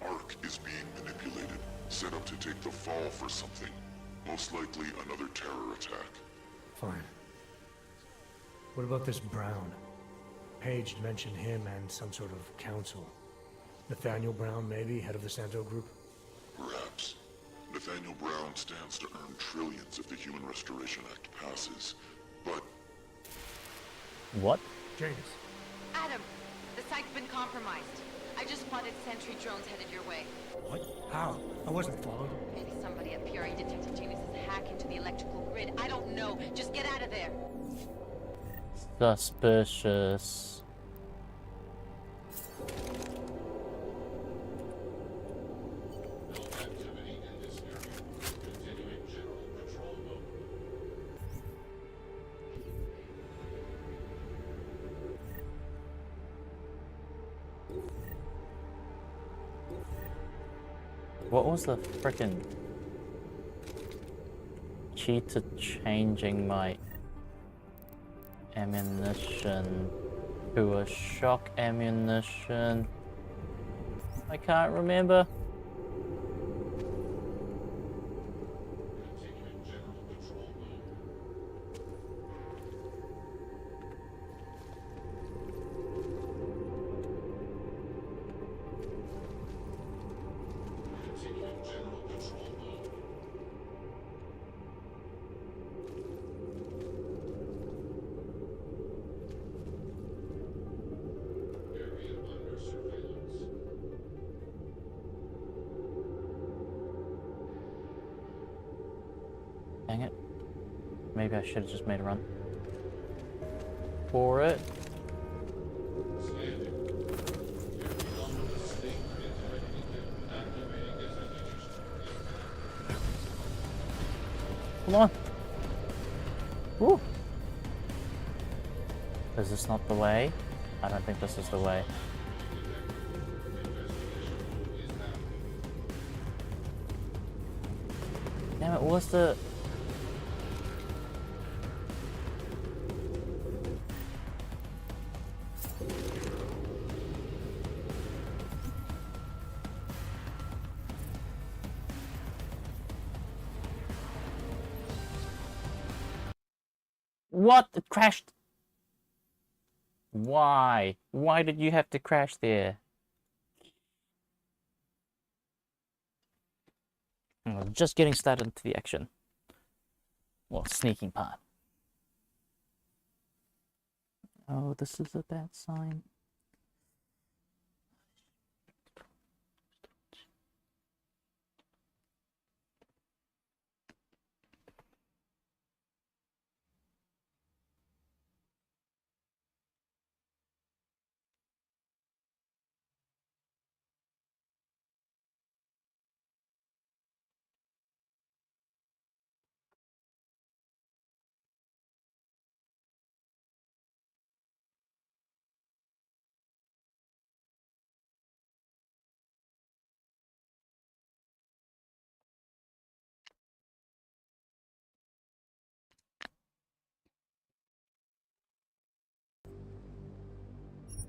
Ark is being manipulated, set up to take the fall for something. Most likely another terror attack. Fine. What about this Brown? Page mentioned him and some sort of council. Nathaniel Brown, maybe, head of the Santo Group? Perhaps. Nathaniel Brown stands to earn trillions if the Human Restoration Act passes. But... What? Janus. Adam, the site's been compromised. I just spotted sentry drones headed your way. What? How? I wasn't followed. Maybe somebody at PRE detected Janus's hack into the electrical grid. I don't know. Just get out of there. Suspicious. What was the frickin' key to changing my ammunition to a shock ammunition? I can't remember. Dang it. Maybe I should have just made a run for it. Come on. Woo. Is this not the way? I don't think this is the way. Damn it, what's the... What? It crashed. Why? Why did you have to crash there? I was just getting started into the action. Well, sneaking part. Oh, this is a bad sign.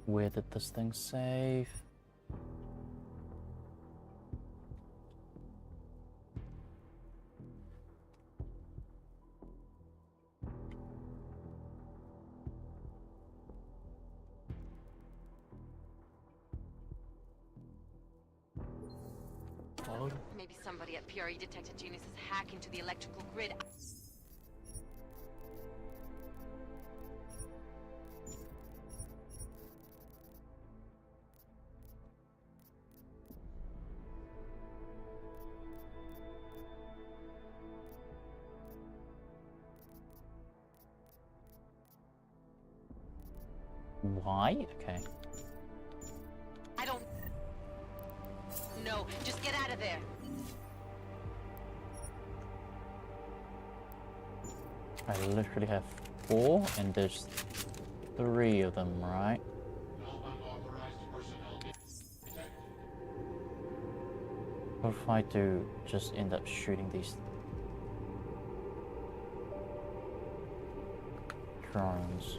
Where did this thing save? Maybe somebody at PRE detected Genius's hack into the electrical grid. Why? Okay. I don't... No, just get out of there. I literally have 4 and there's 3 of them, right? What if I do just end up shooting these drones?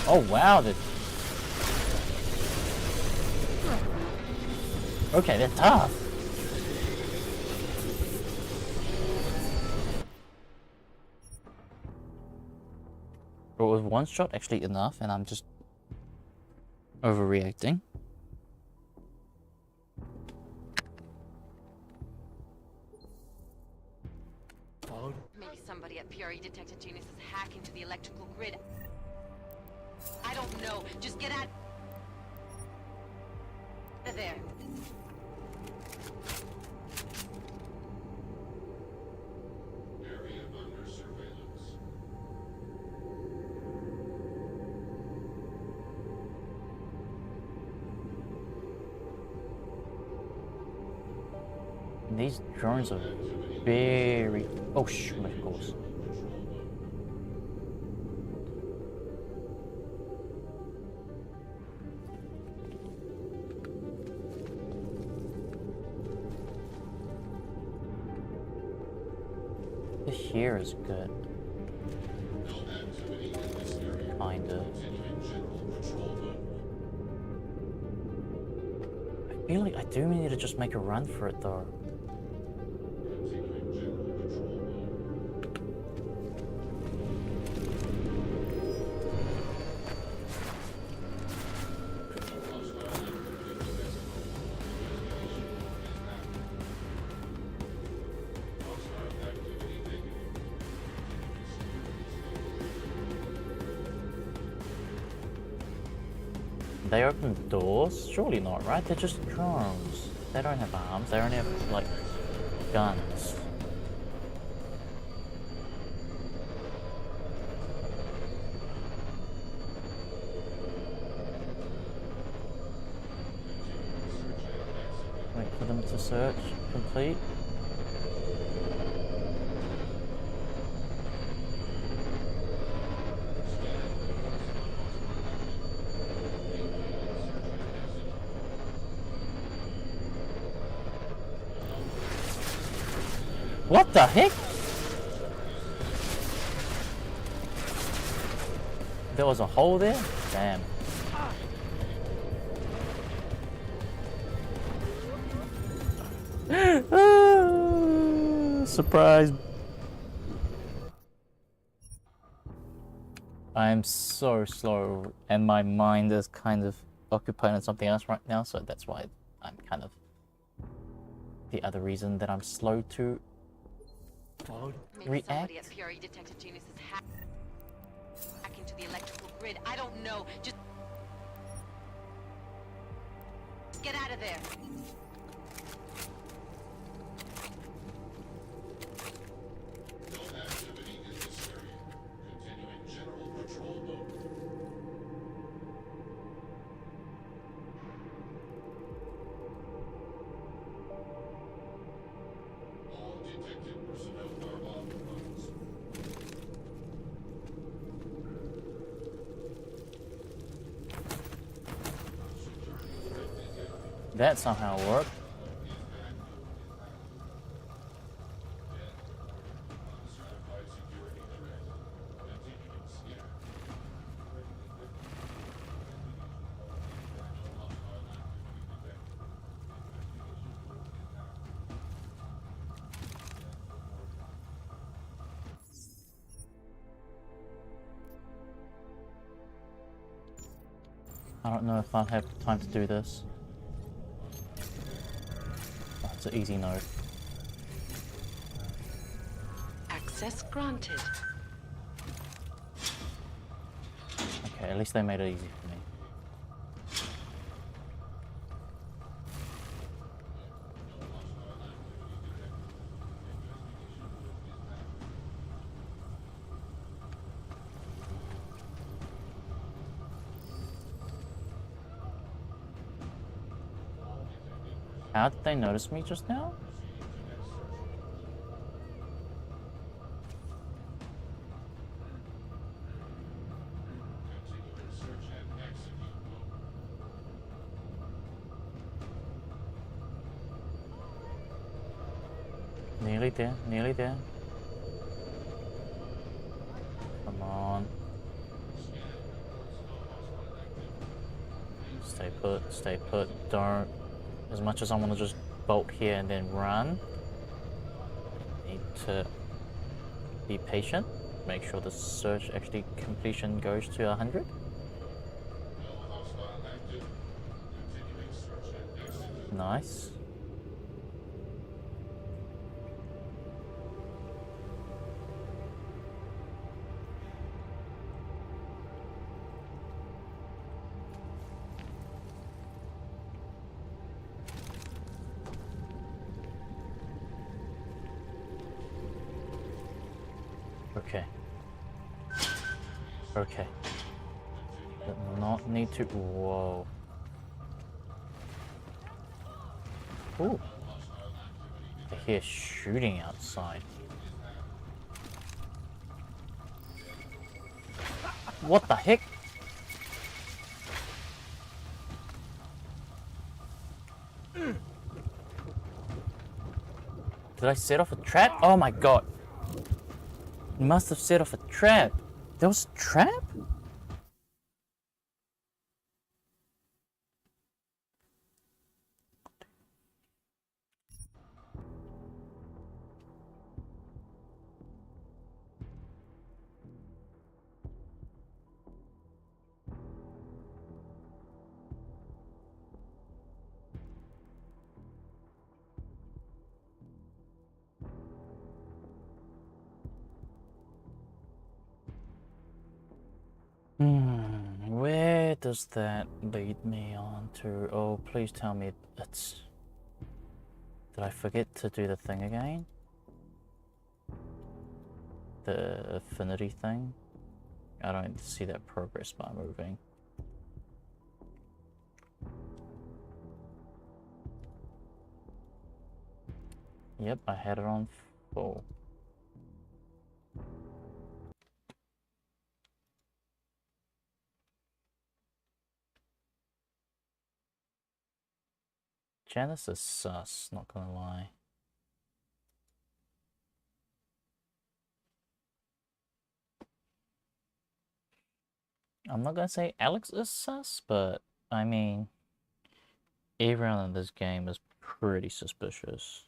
Oh wow, okay, they're tough. But was one shot actually enough and I'm just overreacting? Maybe somebody at PRE detected Genius's hack into the electrical grid. I don't know. Just get out of there. Area under surveillance. These drones are very... Oh, shoot, of course. This here is good. Kind of. I feel like I do need to just make a run for it though. They open doors? Surely not, right? They're just drones. They don't have arms. They only have, like, guns. Wait for them to search complete. What the heck? There was a hole there? Damn. Surprise. I am so slow and my mind is kind of occupied on something else right now, so that's why I'm kind of the other reason that I'm slow to Maybe somebody at PRE detected Genius's hack into the electrical grid. I don't know. Just get out of there. That somehow worked. I don't know if I'll have time to do this. Oh, it's an easy note. Access granted. Okay, at least they made it easy for me. How did they notice me just now? Nearly there, nearly there. Come on. Stay put, don't. As much as I want to just bolt here and then run, need to be patient. Make sure the search actually completion goes to 100. Nice. Okay. Okay. Did not need to. Whoa. Ooh. I hear shooting outside. What the heck? Did I set off a trap? Oh my god. You must have set off a trap. There was a trap? Where does that lead me on to? Oh, please tell me it's... Did I forget to do the thing again? The affinity thing? I don't see that progress bar moving. Yep, I had it on full. Janice is sus, not gonna lie. I'm not gonna say Alex is sus, but I mean, everyone in this game is pretty suspicious.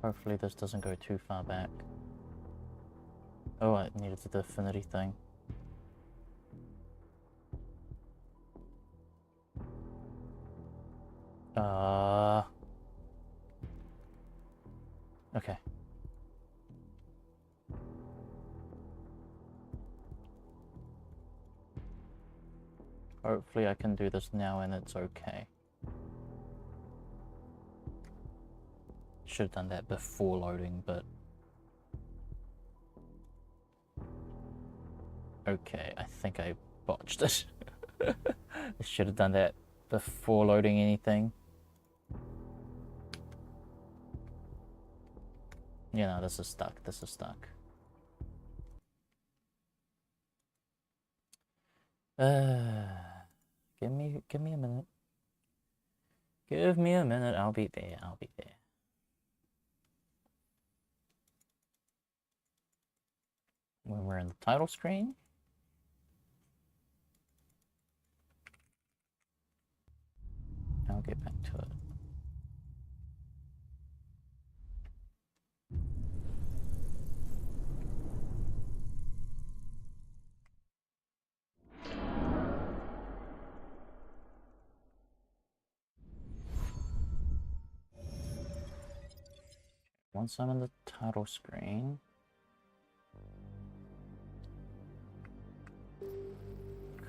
Hopefully this doesn't go too far back. Oh, I needed the affinity thing. Okay. Hopefully I can do this now and it's okay. Should have done that before loading, but... Okay, I think I botched it. I should have done that before loading anything. Yeah, no, this is stuck. This is stuck. Give me a minute. Give me a minute. I'll be there. I'll be there. When we're in the title screen. I'll get back to it. Once I'm in the title screen,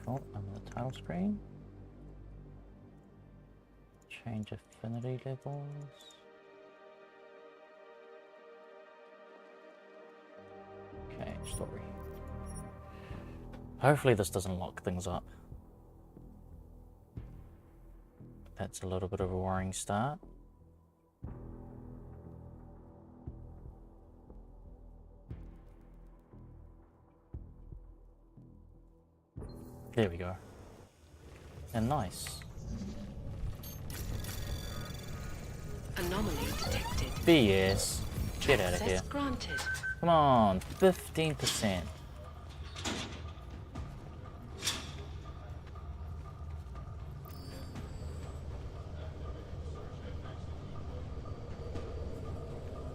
cool, I'm in the title screen. Change affinity levels. Okay, story. Hopefully this doesn't lock things up. That's a little bit of a worrying start. There we go. And nice. Anomaly detected. BS. Get out of here. Granted. Come on, 15%.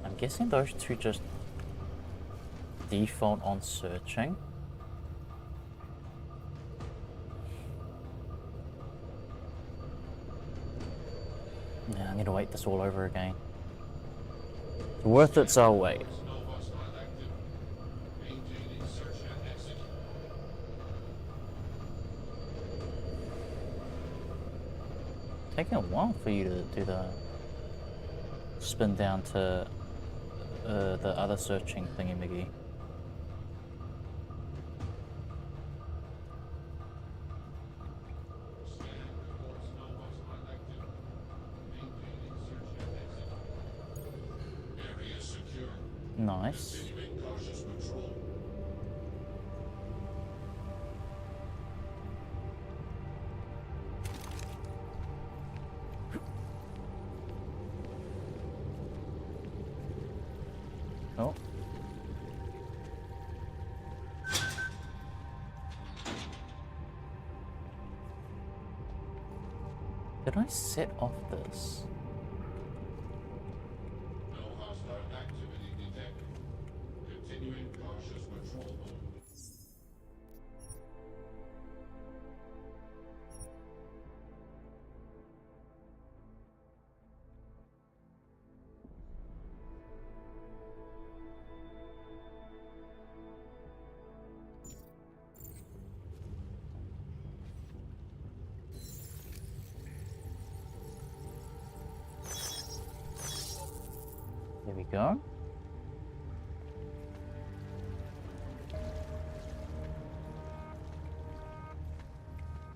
I'm guessing those two just default on searching. Yeah, I need to wait this all over again. It's worth it, so I'll wait. Taking a while for you to do the spin down to the other searching thingy-miggy. Nice. Oh. Did I set off this?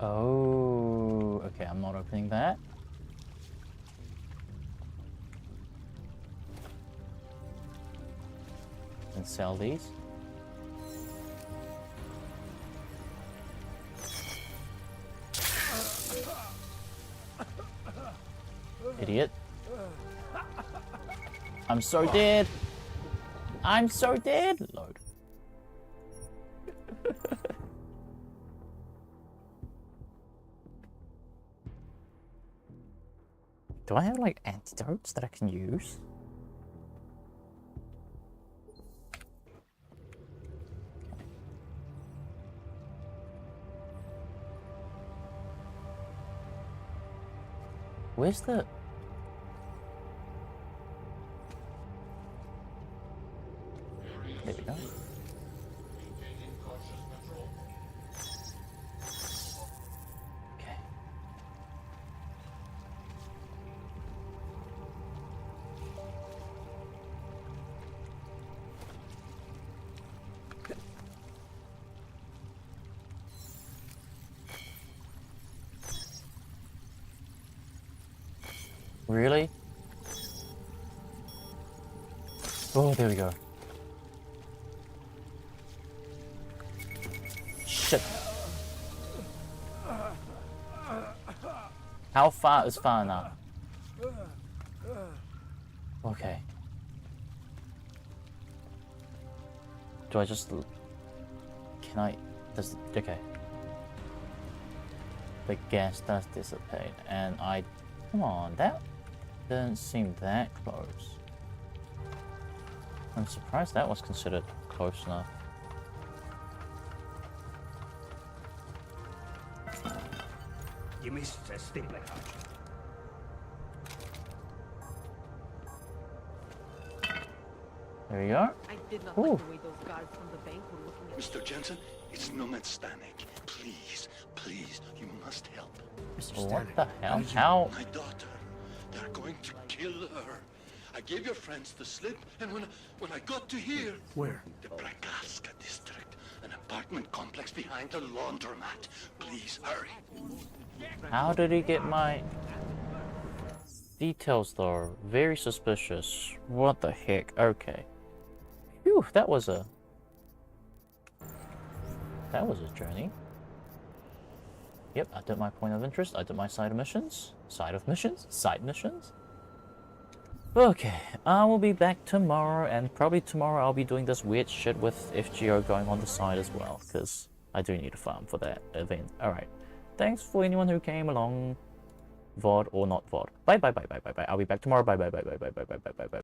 Oh, okay, I'm not opening that. And sell these. Idiot. I'm so dead. I'm so dead. Load. Do I have like antidotes that I can use? Where's the... There we go. Okay. Really? Oh, there we go. Shit. How far is far enough? Okay. Do I just... Can I... Does... Okay. The gas does dissipate, and I... Come on, that didn't seem that close. I'm surprised that was considered close enough. You missed a stapler. There you go. I did not Ooh. like the way those guards from the bank were looking at Mr. Jensen, it's Nomad Stanek. Please, please, you must help. What the hell? How? My daughter. They're going to kill her. I gave your friends the slip, and when I got to here... Where? The Prakaska district. An apartment complex behind a laundromat. Please, hurry. How did he get my... Details though? Very suspicious. What the heck? Okay. Phew, that was a journey. Yep, I did my point of interest. I did my side missions. Side missions. Okay, I will be back tomorrow, and probably tomorrow I'll be doing this weird shit with FGO going on the side as well, because I do need a farm for that event. Alright, thanks for anyone who came along, VOD or not VOD. Bye bye bye bye bye bye. I'll be back tomorrow. Bye bye bye bye bye bye bye bye bye bye bye.